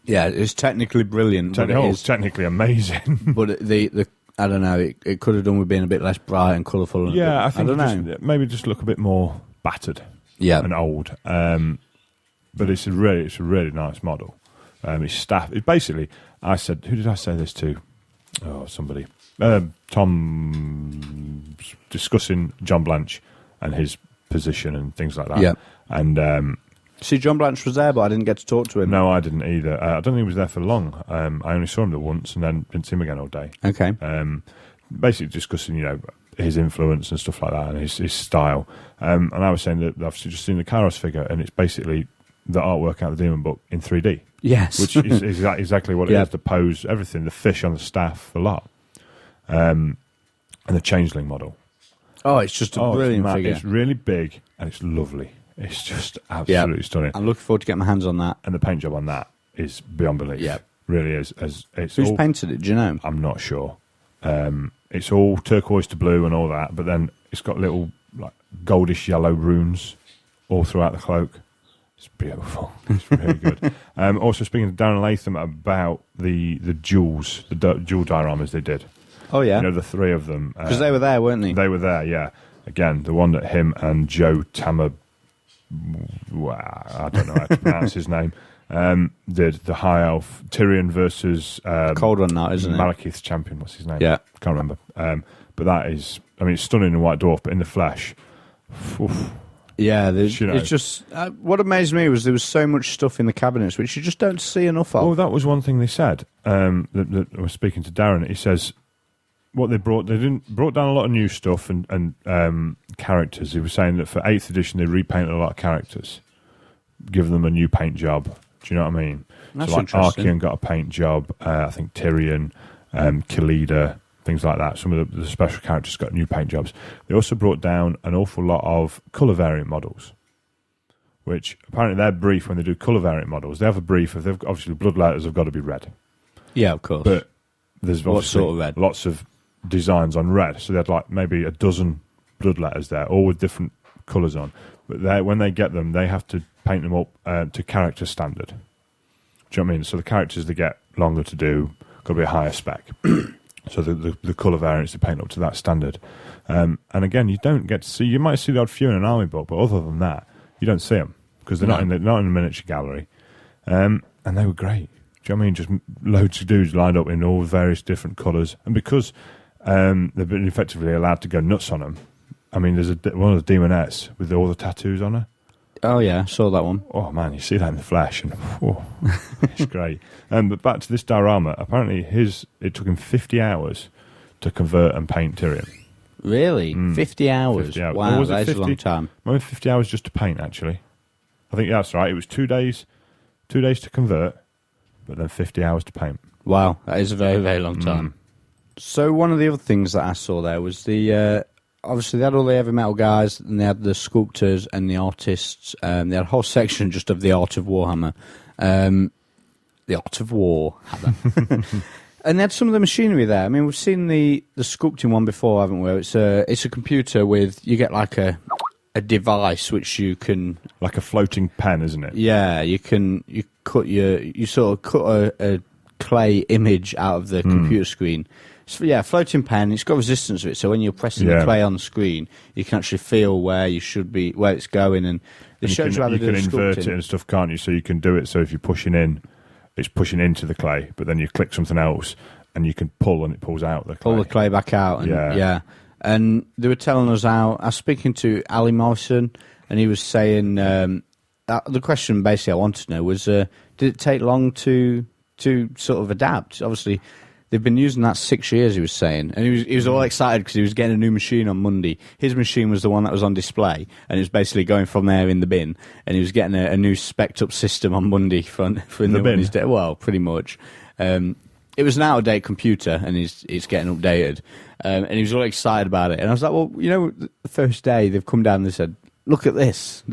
Speaker 1: Yeah, it's technically brilliant.
Speaker 2: It's technically amazing.
Speaker 1: But the I don't know, it could have done with being a bit less bright and colourful.
Speaker 2: Yeah, I think
Speaker 1: I don't know.
Speaker 2: Maybe just look a bit more battered.
Speaker 1: Yeah.
Speaker 2: And old. But it's a really nice model. It's staff. It basically, I said, who did I say this to? Oh, somebody. Tom discussing John Blanche and his position and things like that.
Speaker 1: Yeah.
Speaker 2: And
Speaker 1: see, John Blanche was there, but I didn't get to talk to him.
Speaker 2: No, I didn't either. I don't think he was there for long. I only saw him there once and then didn't see him again all day.
Speaker 1: Okay.
Speaker 2: Basically discussing, his influence and stuff like that and his style. And I was saying that I've just seen the Kairos figure and it's basically the artwork out of the Demon book in 3D.
Speaker 1: Yes.
Speaker 2: Which is exactly what it is. The pose, everything, the fish on the staff, the lot. And the Changeling model.
Speaker 1: Oh, it's just a brilliant figure.
Speaker 2: It's really big and it's lovely. It's just absolutely stunning.
Speaker 1: I'm looking forward to getting my hands on that.
Speaker 2: And the paint job on that is beyond belief.
Speaker 1: Yeah.
Speaker 2: Really is.
Speaker 1: Who's painted it, do you know?
Speaker 2: I'm not sure. It's all turquoise to blue and all that, but then it's got little goldish yellow runes all throughout the cloak. It's beautiful. It's really good. Also speaking to Darren Latham about the jewels, the jewel dioramas they did.
Speaker 1: Oh, yeah.
Speaker 2: The three of them.
Speaker 1: Because they were there, weren't they?
Speaker 2: They were there, yeah. Again, the one that him and Joe Tamer, I don't know how to pronounce his name, did the High Elf Tyrion versus
Speaker 1: Cold one now, isn't it?
Speaker 2: Malekith's champion. What's his name?
Speaker 1: Yeah,
Speaker 2: can't remember. But that is, it's stunning in White Dwarf, but in the flesh, oof,
Speaker 1: yeah. It's just what amazed me was there was so much stuff in the cabinets which you just don't see enough of.
Speaker 2: Oh, that was one thing they said. That I was speaking to Darren. He says what they brought down a lot of new stuff and characters. He was saying that for 8th edition they repainted a lot of characters, given them a new paint job. Do you know what I mean?
Speaker 1: That's
Speaker 2: so
Speaker 1: interesting.
Speaker 2: Archeon got a paint job. I think Tyrion, Khalida, things like that. Some of the special characters got new paint jobs. They also brought down an awful lot of colour variant models, which apparently their brief when they do colour variant models, they have a brief of obviously bloodletters have got to be red.
Speaker 1: Yeah, of course.
Speaker 2: But there's
Speaker 1: what sort of red?
Speaker 2: Lots of designs on red. So they had maybe a dozen bloodletters there, all with different colours on. But when they get them, they have to paint them up to character standard. Do you know what I mean? So the characters they get longer to do, got to be a higher spec. So the colour variants they paint up to that standard. And again, you don't get to see. You might see the odd few in an army book, but other than that, you don't see them because they're not in the miniature gallery. And they were great. Do you know what I mean? Just loads of dudes lined up in all various different colours, and because they've been effectively allowed to go nuts on them. I mean, there's one of the demonettes with all the tattoos on her.
Speaker 1: Oh yeah, saw that one.
Speaker 2: Oh man, you see that in the flesh, and it's great. But back to this diorama. Apparently, it took him 50 hours to convert and paint Tyrion.
Speaker 1: Really, 50 hours.
Speaker 2: 50 hours.
Speaker 1: Wow,
Speaker 2: was it
Speaker 1: that is
Speaker 2: 50?
Speaker 1: a long time.
Speaker 2: Maybe 50 hours just to paint. Actually, I think that's right. It was 2 days, 2 days to convert, but then 50 hours to paint.
Speaker 1: Wow, that is a very, very long time. So one of the other things that I saw there was the obviously they had all the heavy metal guys, and they had the sculptors and the artists. They had a whole section just of the art of Warhammer, the art of war hammer, and they had some of the machinery there. I mean, we've seen the sculpting one before, haven't we? It's a computer with, you get like a device which you can,
Speaker 2: like a floating pen, isn't it?
Speaker 1: yeah, you sort of cut a clay image out of the computer screen. So, yeah, floating pen. It's got resistance to it, so when you're pressing the clay on the screen, you can actually feel where you should be, where it's going, and it shows you how to do the
Speaker 2: You can invert
Speaker 1: sculpting.
Speaker 2: it and stuff, can't you? So you can do it. So if you're pushing in, it's pushing into the clay, but then you click something else, and you can pull, and it pulls out the clay.
Speaker 1: Pull the clay back out, and yeah. And they were telling us how. I was speaking to Ali Morrison, and he was saying the question basically I wanted to know was, did it take long to sort of adapt? Obviously, they've been using that 6 years, he was saying. And he was all excited because he was getting a new machine on Monday. His machine was the one that was on display, and it was basically going from there in the bin. And he was getting a new spec'd up system on Monday for the bin. Well, pretty much. It was an out-of-date computer, and it's getting updated. And he was all excited about it. And I was like, well, you know, the first day they've come down and they said, look at this.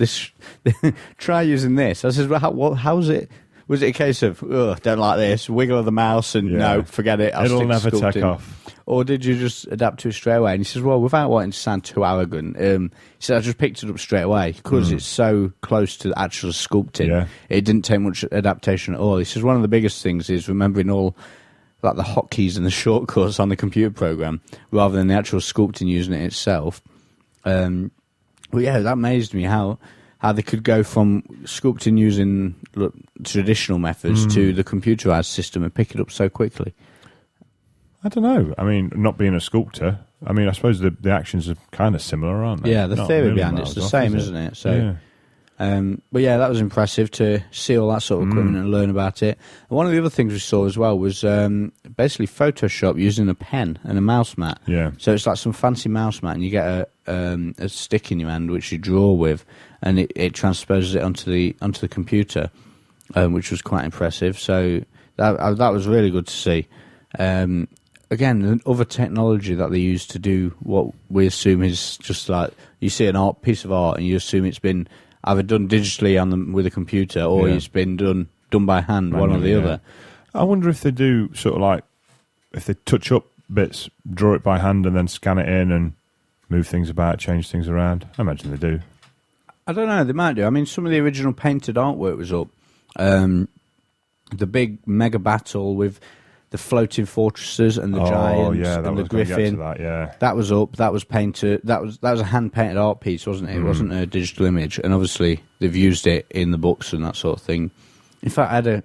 Speaker 1: Try using this. I said, well, how's it? Was it a case of, don't like this, wiggle of the mouse, and no, forget it,
Speaker 2: It'll never take off.
Speaker 1: Or did you just adapt to it straight away? And he says, well, without wanting to sound too arrogant, he said, I just picked it up straight away because it's so close to the actual sculpting.
Speaker 2: Yeah.
Speaker 1: It didn't take much adaptation at all. He says, one of the biggest things is remembering all like the hotkeys and the shortcuts on the computer program rather than the actual sculpting using it itself. Well, yeah, that amazed me how they could go from sculpting using traditional methods to the computerized system and pick it up so quickly.
Speaker 2: I don't know. I mean, not being a sculptor, I mean, I suppose the actions are kind of similar, aren't they?
Speaker 1: Yeah, the
Speaker 2: Not
Speaker 1: theory
Speaker 2: really
Speaker 1: behind it's the same, isn't it? So, but yeah, that was impressive to see all that sort of equipment and learn about it. And one of the other things we saw as well was basically Photoshop using a pen and a mouse mat.
Speaker 2: Yeah.
Speaker 1: So it's like some fancy mouse mat, and you get a stick in your hand which you draw with, and it transposes it onto the computer, which was quite impressive. So that was really good to see. Again, the other technology that they use to do what we assume is just like, you see an piece of art and you assume it's been either done digitally with a computer or it's been done by hand, one or the other.
Speaker 2: I wonder if they do sort of like, if they touch up bits, draw it by hand and then scan it in and move things about, change things around. I imagine they do.
Speaker 1: I don't know, they might do. I mean, some of the original painted artwork was up. The big mega battle with the floating fortresses and the giants and the griffin. That was up. That was painted. That was a hand painted art piece, wasn't it? It wasn't a digital image. And obviously they've used it in the books and that sort of thing. In fact, it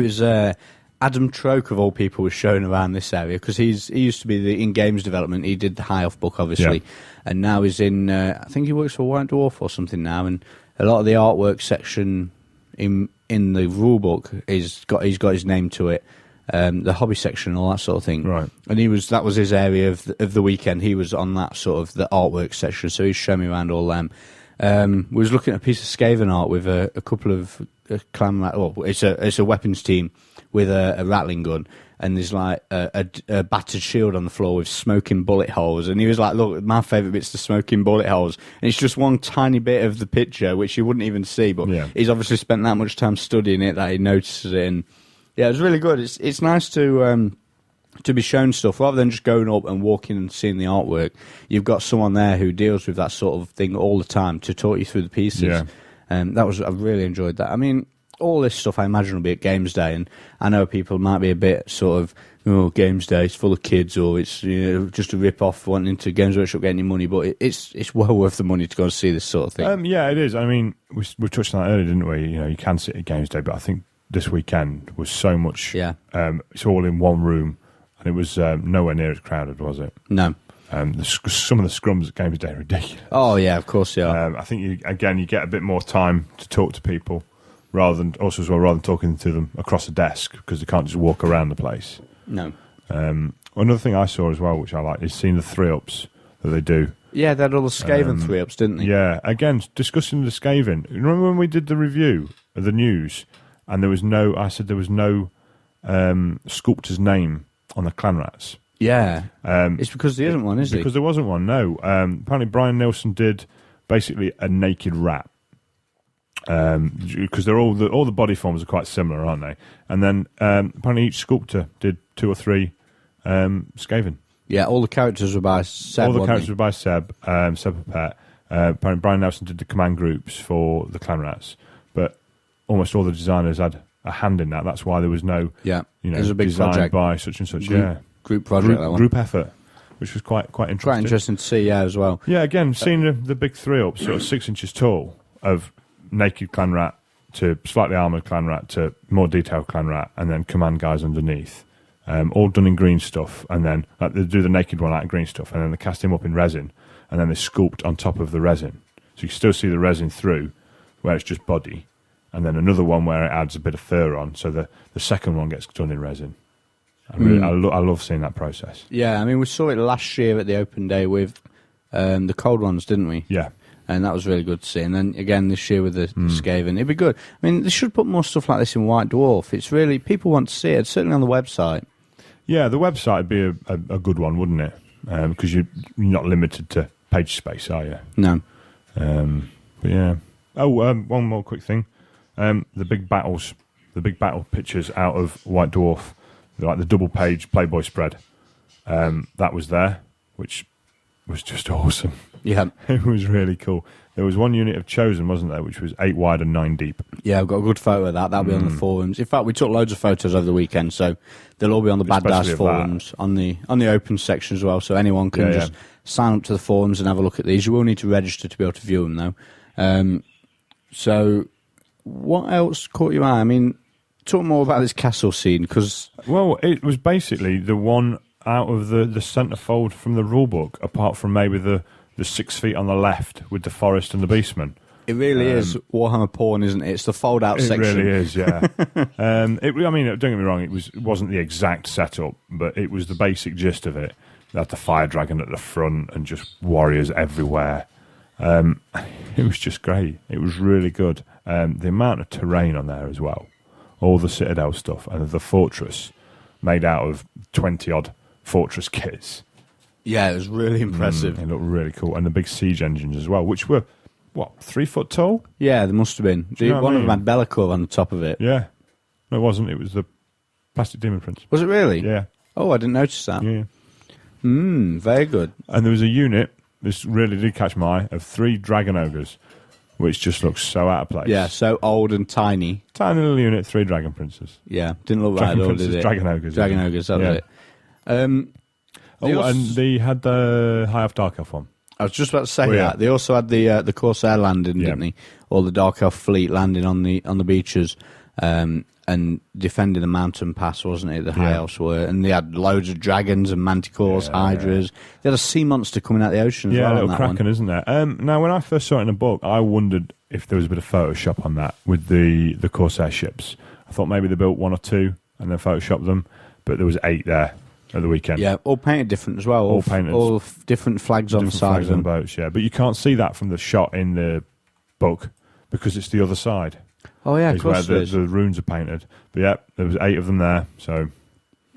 Speaker 1: was Adam Troke of all people was shown around this area because he used to be in games development. He did the High Off book, obviously, and now he's in. I think he works for White Dwarf or something now. And a lot of the artwork section in the rule book he's got his name to it. The hobby section and all that sort of thing.
Speaker 2: Right.
Speaker 1: And that was his area of the weekend. He was on that sort of the artwork section, so he's showing me around all them. We was looking at a piece of Skaven art with a couple of clan. It's a weapons team with a rattling gun, and there's like a battered shield on the floor with smoking bullet holes. And he was like, "Look, my favourite bit's the smoking bullet holes." And it's just one tiny bit of the picture which you wouldn't even see, but he's obviously spent that much time studying it that he notices it. And yeah, it was really good. It's nice to be shown stuff rather than just going up and walking and seeing the artwork. You've got someone there who deals with that sort of thing all the time to talk you through the pieces. Yeah. I really enjoyed that. I mean, all this stuff I imagine will be at Games Day, and I know people might be a bit sort of, Games Day, it's full of kids, or it's just a rip off wanting to Games Workshop get any money, but it's well worth the money to go and see this sort of thing.
Speaker 2: Yeah, it is. I mean, we touched on that earlier, didn't we? You can sit at Games Day, but I think this weekend was so much.
Speaker 1: Yeah.
Speaker 2: It's all in one room, and it was nowhere near as crowded, was it?
Speaker 1: No.
Speaker 2: Some of the scrums at Games Day are ridiculous.
Speaker 1: Oh yeah, of course, yeah.
Speaker 2: I think you get a bit more time to talk to people rather than talking to them across a desk because they can't just walk around the place.
Speaker 1: No.
Speaker 2: Another thing I saw as well, which I like, is seeing the 3-ups that they do.
Speaker 1: Yeah, they had all the Skaven 3-ups, didn't they?
Speaker 2: Yeah, again, discussing the Skaven. You remember when we did the review of the news, and I said there was no sculptor's name on the clan rats.
Speaker 1: Yeah. It's because there isn't one, is it?
Speaker 2: Because there wasn't one, no. Apparently Brian Nilsson did basically a naked rat. Because they're all the body forms are quite similar, aren't they? And then apparently each sculptor did 2 or 3 Skaven.
Speaker 1: Yeah, all the characters were by Seb.
Speaker 2: All the characters were by Seb, Seb Pet. Apparently Brian Nelson did the command groups for the clan rats, but almost all the designers had a hand in that. That's why there was no,
Speaker 1: it was a big
Speaker 2: designed
Speaker 1: project
Speaker 2: by such and such.
Speaker 1: Group project, that one.
Speaker 2: Group effort, which was quite interesting.
Speaker 1: Quite interesting to see, as well.
Speaker 2: Yeah, again, seeing the big 3-ups, sort of 6 inches tall, of naked clan rat to slightly armoured clan rat to more detailed clan rat, and then command guys underneath. All done in green stuff, and then they do the naked one out of green stuff, and then they cast him up in resin, and then they sculpt on top of the resin. So you can still see the resin through, where it's just body, and then another one where it adds a bit of fur on, so the second one gets done in resin. I love seeing that process.
Speaker 1: Yeah, I mean, we saw it last year at the open day with the cold ones, didn't we?
Speaker 2: Yeah.
Speaker 1: And that was really good to see. And then again this year with the Skaven, it'd be good. I mean, they should put more stuff like this in White Dwarf. It's really, people want to see it, certainly on the website.
Speaker 2: Yeah, the website would be a good one, wouldn't it? Because you're not limited to page space, are you?
Speaker 1: No.
Speaker 2: But yeah. Oh, one more quick thing. The big battle pictures out of White Dwarf, like the double-page Playboy spread, that was there, which was just awesome.
Speaker 1: Yeah.
Speaker 2: It was really cool. There was one unit of Chosen, wasn't there, which was 8 wide and 9 deep.
Speaker 1: Yeah, I've got a good photo of that. That'll be on the forums. In fact, we took loads of photos over the weekend, so they'll all be on the Bad Dice forums, on the open section as well, so anyone can just sign up to the forums and have a look at these. You will need to register to be able to view them, though. So, what else caught your eye? I mean, talk more about this castle scene, because...
Speaker 2: Well, it was basically the one out of the centrefold from the rulebook, apart from maybe the 6 feet on the left with the forest and the beastmen.
Speaker 1: It really is Warhammer porn, isn't it? It's the fold-out section.
Speaker 2: It really is, yeah. I mean, don't get me wrong, it wasn't the exact setup, but it was the basic gist of it. They had the fire dragon at the front and just warriors everywhere. It was just great. It was really good. The amount of terrain on there as well. All the citadel stuff and the fortress made out of 20-odd fortress kits.
Speaker 1: Yeah, it was really impressive.
Speaker 2: It looked really cool. And the big siege engines as well, which were, 3 foot tall?
Speaker 1: Yeah, there must have been. One of them had Be'lakor on the top of it.
Speaker 2: Yeah. No, it wasn't. It was the Plastic Demon Prince.
Speaker 1: Was it really?
Speaker 2: Yeah.
Speaker 1: Oh, I didn't notice that.
Speaker 2: Yeah.
Speaker 1: Very good.
Speaker 2: And there was a unit, this really did catch my eye, of 3 Dragon Ogres, which just looks so out of place.
Speaker 1: Yeah, so old and tiny.
Speaker 2: Tiny little unit, 3 Dragon Princes.
Speaker 1: Yeah, didn't look right at all, did it?
Speaker 2: Dragon Ogres.
Speaker 1: Dragon Ogres, that was it.
Speaker 2: And they had the High Elf Dark Elf one.
Speaker 1: I was just about to say that. They also had the Corsair landing, didn't they? Or the Dark Elf fleet landing on the beaches and defending the mountain pass, wasn't it? The High Elves were. And they had loads of dragons and manticores, hydras. They had a sea monster coming out of the ocean as well.
Speaker 2: Yeah, a little kraken, isn't there? Now, when I first saw it in a book, I wondered if there was a bit of Photoshop on that with the Corsair ships. I thought maybe they built 1 or 2 and then Photoshopped them, but there was 8 there at the weekend.
Speaker 1: Yeah, all painted different as well. All painted. All different flags on the side of them.
Speaker 2: Boats, yeah. But you can't see that from the shot in the book because it's the other side.
Speaker 1: Oh, yeah, of course
Speaker 2: where the runes are painted. But yeah, there was 8 of them there, so...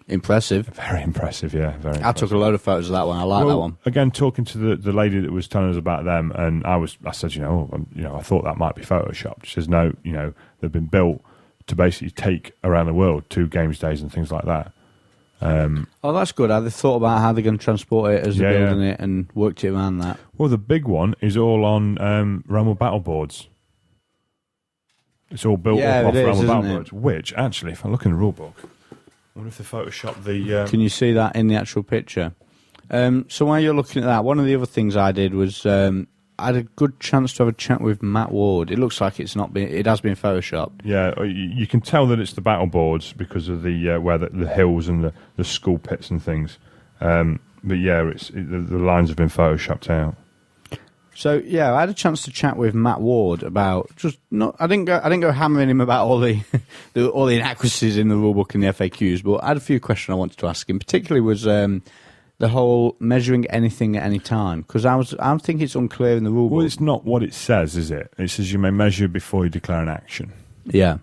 Speaker 1: Impressive.
Speaker 2: Very impressive, yeah. Very impressive.
Speaker 1: I took a load of photos of that one. I like that one.
Speaker 2: Again, talking to the lady that was telling us about them, and I said, I thought that might be photoshopped. She says, no, they've been built to basically take around the world 2 games days and things like that.
Speaker 1: That's good. Have they thought about how they're going to transport it as they're building it and worked it around that?
Speaker 2: Well, the big one is all on Realm battle boards. It's all built up off Realm battle boards, which, actually, if I look in the rulebook, I wonder if they photoshopped the...
Speaker 1: Can you see that in the actual picture? So while you're looking at that, one of the other things I did was I had a good chance to have a chat with Matt Ward. It looks like it has been photoshopped.
Speaker 2: Yeah, you can tell that it's the battle boards because of the where the hills and the skull pits and things. But yeah, the lines have been photoshopped out.
Speaker 1: So yeah, I had a chance to chat with Matt Ward about I didn't go hammering him about all the all the inaccuracies in the rulebook and the FAQs, but I had a few questions I wanted to ask him. Particularly was the whole measuring anything at any time, because I think it's unclear in the rule book.
Speaker 2: Well, it's not what it says, is it? It says you may measure before you declare an action.
Speaker 1: Yeah.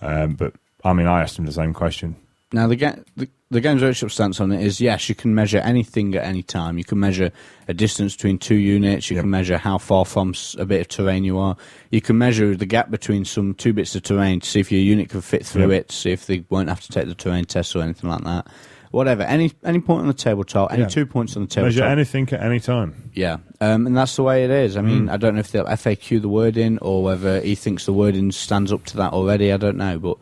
Speaker 2: But I mean, I asked him the same question.
Speaker 1: Now, the Games Workshop stance on it is, yes, you can measure anything at any time. You can measure a distance between two units. You can measure how far from a bit of terrain you are. You can measure the gap between some two bits of terrain to see if your unit can fit through it, to see if they won't have to take the terrain test or anything like that. Whatever, any point on the tabletop, any 2 points on the tabletop.
Speaker 2: Measure anything at any time.
Speaker 1: Yeah, and that's the way it is. I mean, I don't know if they'll FAQ the wording or whether he thinks the wording stands up to that already. I don't know, but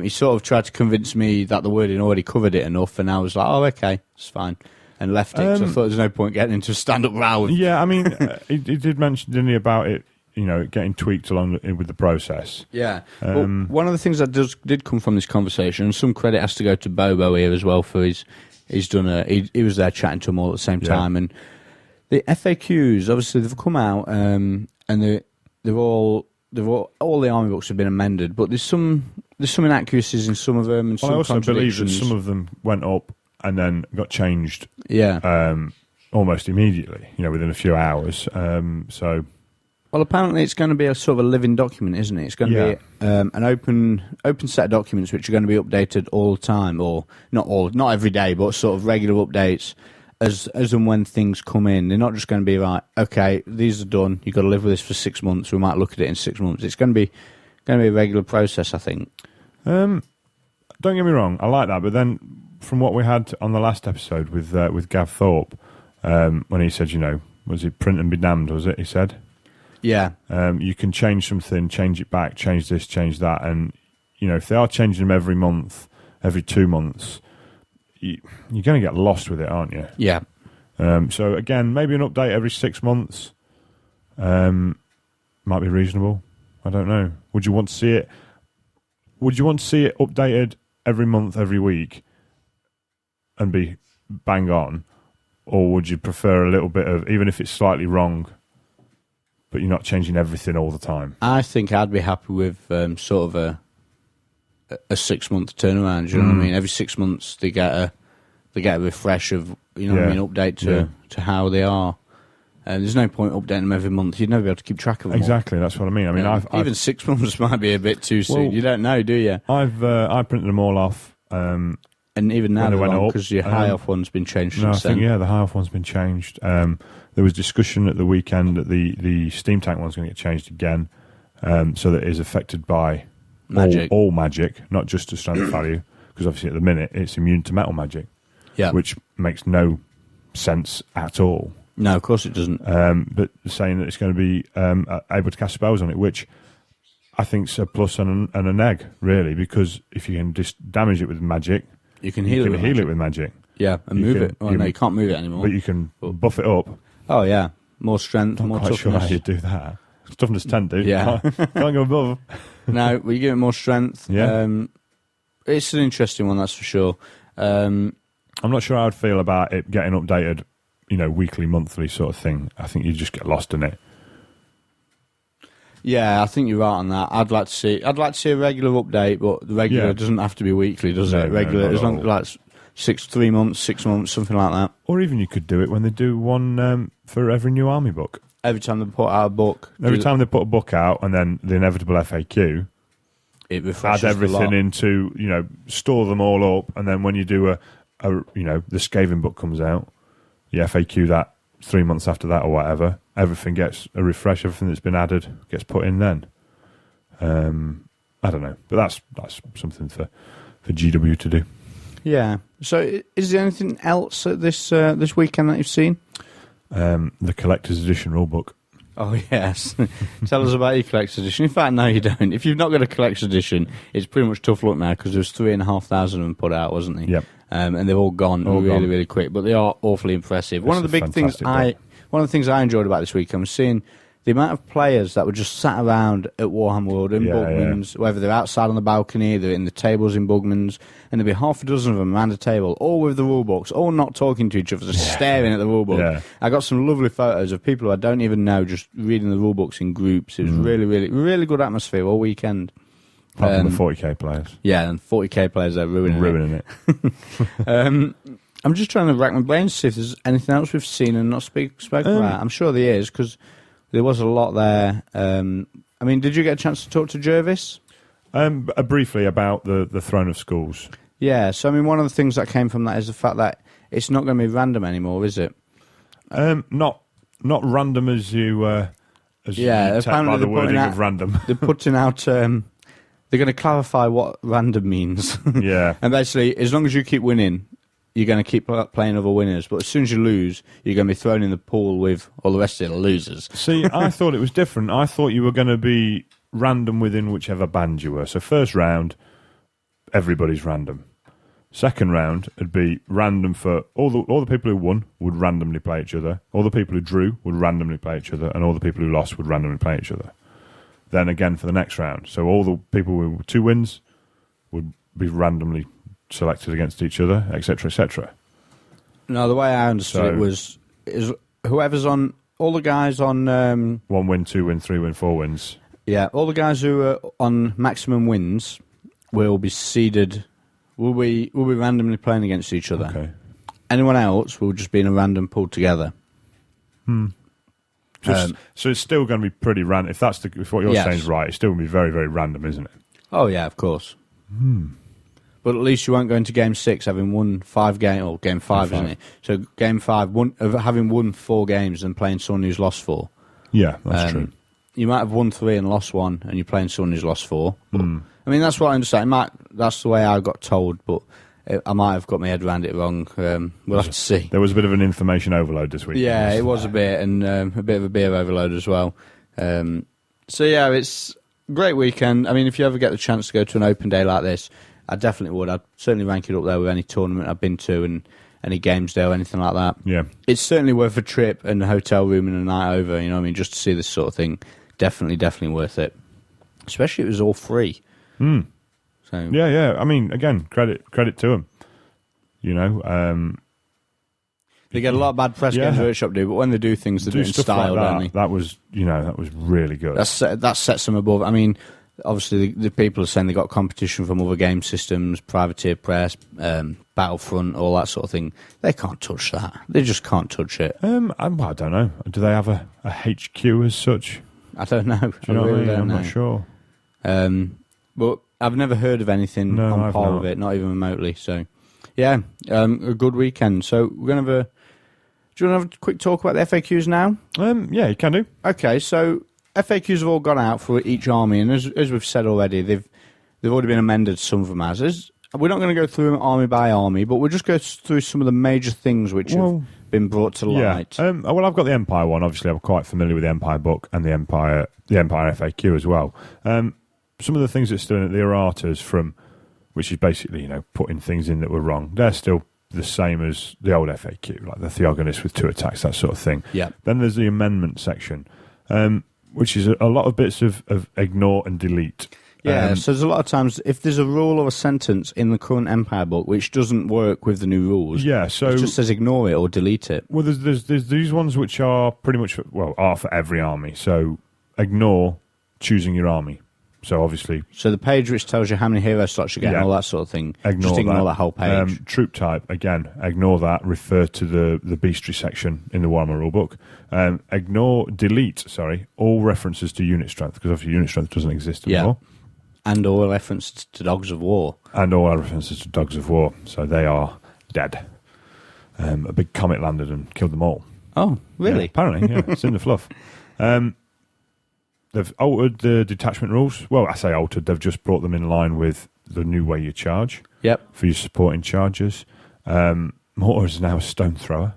Speaker 1: he sort of tried to convince me that the wording already covered it enough, and I was like, oh, okay, it's fine, and left it. So I thought there's no point getting into a stand-up row.
Speaker 2: Yeah, I mean, he did mention, didn't he, about it, getting tweaked along with the process.
Speaker 1: Yeah. Well, one of the things that did come from this conversation, and some credit has to go to Bobo here as well for he's done he was there chatting to them all at the same time, and the FAQs obviously they've come out, and they're all the army books have been amended, but there's some inaccuracies in some of them, and some
Speaker 2: I also believe that
Speaker 1: contradictions.
Speaker 2: some of them went up and then got changed.
Speaker 1: Yeah.
Speaker 2: Almost immediately, within a few hours. So.
Speaker 1: Well, apparently it's going to be a sort of a living document, isn't it? It's going to be an open set of documents which are going to be updated all the time, or not every day, but sort of regular updates as and when things come in. They're not just going to be like, okay, these are done. You've got to live with this for 6 months. We might look at it in 6 months. It's going to be a regular process, I think.
Speaker 2: Don't get me wrong, I like that, but then from what we had on the last episode with Gav Thorpe, when he said, was it print and be damned? Was it? He said.
Speaker 1: Yeah.
Speaker 2: You can change something, change it back, change this, change that. And, if they are changing them every month, every 2 months, you're going to get lost with it, aren't you?
Speaker 1: Yeah.
Speaker 2: So, again, maybe an update every 6 months might be reasonable. I don't know. Would you want to see it? Would you want to see it updated every month, every week and be bang on? Or would you prefer a little bit of, even if it's slightly wrong, but you're not changing everything all the time?
Speaker 1: I think I'd be happy with sort of a 6 month turnaround. Do you know what I mean? Every 6 months they get a refresh of what I mean, update to how they are. There's no point updating them every month. You'd never be able to keep track of them.
Speaker 2: Exactly, that's what I mean. I mean,
Speaker 1: even 6 months might be a bit too soon. You don't know, do you?
Speaker 2: I printed them all off.
Speaker 1: And even now they're on because your high off one's been changed since then.
Speaker 2: The high off one's been changed. There was discussion at the weekend that the steam tank one's going to get changed again, so that it is affected by
Speaker 1: magic.
Speaker 2: All magic, not just a strength value, because obviously at the minute it's immune to metal magic, which makes no sense at all.
Speaker 1: No, of course it doesn't.
Speaker 2: But saying that it's going to be able to cast spells on it, which I think's a plus and a neg, really, because if you can just damage it with magic,
Speaker 1: you can heal it with
Speaker 2: magic.
Speaker 1: Yeah, and move it. Oh, no, you can't move it anymore.
Speaker 2: But you can buff it up.
Speaker 1: Oh, yeah. More strength, more
Speaker 2: toughness. I'm not quite sure how you do that. It's toughness 10, dude.
Speaker 1: Yeah.
Speaker 2: Can't go above.
Speaker 1: No, we give it more strength.
Speaker 2: Yeah.
Speaker 1: It's an interesting one, that's for sure.
Speaker 2: I'm not sure how I'd feel about it getting updated, weekly, monthly sort of thing. I think you just get lost in it.
Speaker 1: Yeah, I think you're right on that. I'd like to see a regular update, but the regular doesn't have to be weekly, does it? Regular, as long as like 3 months, 6 months, something like that.
Speaker 2: Or even you could do it when they do one for every new army book.
Speaker 1: Every time they put out a book.
Speaker 2: Every time they put a book out, and then the inevitable FAQ,
Speaker 1: it refreshes
Speaker 2: add everything into, store them all up, and then when you do the Skaven book comes out, you FAQ that 3 months after that or whatever, everything gets a refresh, everything that's been added gets put in then. I don't know, but that's something for GW to do.
Speaker 1: Yeah. So is there anything else at this weekend that you've seen?
Speaker 2: The collector's edition rulebook.
Speaker 1: Oh, yes. Tell us about your collector's edition. In fact, no, you don't. If you've not got a collector's edition, it's pretty much tough luck now because there was 3,500 of them put out, wasn't there?
Speaker 2: Yep.
Speaker 1: And they've all gone really quick, but they are awfully impressive. One of the things I enjoyed about this weekend was seeing the amount of players that were just sat around at Warhammer World in Bugman's, whether they're outside on the balcony, they're in the tables in Bugman's, and there'd be half a dozen of them around a table, all with the rule books, all not talking to each other, just staring at the rule book. Yeah. I got some lovely photos of people who I don't even know just reading the rule books in groups. It was really good atmosphere all weekend.
Speaker 2: Apart from the 40k players.
Speaker 1: Yeah, and 40k players are ruining
Speaker 2: it.
Speaker 1: I'm just trying to rack my brains to see if there's anything else we've seen and not spoken about. I'm sure there is, because there was a lot there. I mean, did you get a chance to talk to Jervis?
Speaker 2: Briefly about the Throne of Schools.
Speaker 1: Yeah, so I mean, one of the things that came from that is the fact that it's not going to be random anymore, is it?
Speaker 2: Not random as you take by the wording of random.
Speaker 1: They're putting out. They're going to clarify what random means.
Speaker 2: Yeah,
Speaker 1: and basically, as long as you keep winning, you're going to keep playing other winners. But as soon as you lose, you're going to be thrown in the pool with all the rest of the losers.
Speaker 2: See, I thought it was different. I thought you were going to be random within whichever band you were. So first round, everybody's random. Second round, it'd be random for all the people who won would randomly play each other. All the people who drew would randomly play each other, and all the people who lost would randomly play each other. Then again for the next round. So all the people with 2 wins would be randomly selected against each other, etc., etc.
Speaker 1: No, the way I understood it is whoever's on, all the guys on
Speaker 2: 1 win, 2 win, 3 win, 4 wins.
Speaker 1: Yeah, all the guys who are on maximum wins will be seeded. Will be randomly playing against each other.
Speaker 2: Okay.
Speaker 1: Anyone else will just be in a random pool together.
Speaker 2: So it's still going to be pretty random. If what you're saying is right, it's still going to be very, very random, isn't it?
Speaker 1: Oh yeah, of course. But at least you won't go into game 6 having won 5 games, or game 5, isn't it? So game 5, having won 4 games and playing someone who's lost 4.
Speaker 2: Yeah, that's true.
Speaker 1: You might have won 3 and lost 1, and you're playing someone who's lost 4. But, I mean, that's what I understand. That's the way I got told, but I might have got my head around it wrong. We'll have to see.
Speaker 2: There was a bit of an information overload this week.
Speaker 1: Yeah, it was a bit, and a bit of a beer overload as well. So yeah, it's a great weekend. I mean, if you ever get the chance to go to an open day like this, I definitely would. I'd certainly rank it up there with any tournament I've been to and any games day or anything like that.
Speaker 2: Yeah.
Speaker 1: It's certainly worth a trip and a hotel room and a night over, you know what I mean, just to see this sort of thing. Definitely worth it. Especially if it was all free. So
Speaker 2: Yeah. I mean, again, credit to them. You know,
Speaker 1: they get a lot of bad press. Games Workshop do, but when they do things, they do it in style,
Speaker 2: like
Speaker 1: don't they?
Speaker 2: That was really good.
Speaker 1: That sets them above. I mean, obviously the people are saying they got competition from other game systems, Privateer Press, Battlefront, all that sort of thing. They can't touch that. They just can't touch it.
Speaker 2: I don't know. Do they have a HQ as such?
Speaker 1: I don't know.
Speaker 2: Do you know what I mean? I'm not sure.
Speaker 1: But I've never heard of anything on par with it, not even remotely. So, yeah, a good weekend. So we're going to have do you want to have a quick talk about the FAQs now?
Speaker 2: Yeah, you can do.
Speaker 1: Okay, so FAQs have all gone out for each army, and as we've said already, they've already been amended, some of them as. We're not going to go through them army by army, but we'll just go through some of the major things which have been brought to light.
Speaker 2: Yeah. Well, I've got the Empire one. Obviously, I'm quite familiar with the Empire book and the Empire FAQ as well. Some of the things that still in the erratas from, which is basically, you know, putting things in that were wrong, they're still the same as the old FAQ, like the Theogonist with 2 attacks, that sort of thing.
Speaker 1: Yeah.
Speaker 2: Then there's the amendment section, which is a lot of bits of ignore and delete.
Speaker 1: Yeah, so there's a lot of times, if there's a rule or a sentence in the current Empire book which doesn't work with the new rules,
Speaker 2: so
Speaker 1: it just says ignore it or delete it.
Speaker 2: Well, there's these ones which are pretty much, are for every army. So ignore choosing your army. So obviously...
Speaker 1: So the page which tells you how many hero slots you get and all that sort of thing, just ignore that whole page.
Speaker 2: Troop type, again, ignore that. Refer to the beastry section in the Warhammer rulebook. Delete all references to unit strength, because obviously unit strength doesn't exist anymore.
Speaker 1: And all references to Dogs of War.
Speaker 2: And all references to Dogs of War. So they are dead. A big comet landed and killed them all.
Speaker 1: Oh, really?
Speaker 2: Yeah, apparently, yeah. It's in the fluff. They've altered the detachment rules. Well, I say altered. They've just brought them in line with the new way you charge.
Speaker 1: Yep.
Speaker 2: For your supporting charges. Mortar is now a stone thrower,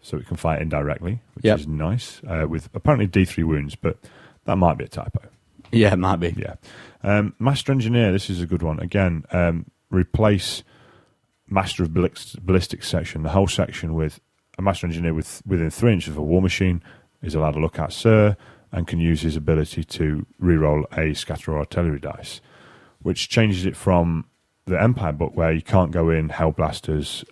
Speaker 2: so it can fight indirectly, which is nice. With apparently D3 wounds, but that might be a typo.
Speaker 1: Yeah, it might be.
Speaker 2: Yeah. Master Engineer, this is a good one. Again, replace Master of Ballistics section, the whole section, with a Master Engineer within 3 inches of a war machine is allowed to look at Sir, and can use his ability to reroll a scatter or artillery dice, which changes it from the Empire book where you can't go in Hellblasters,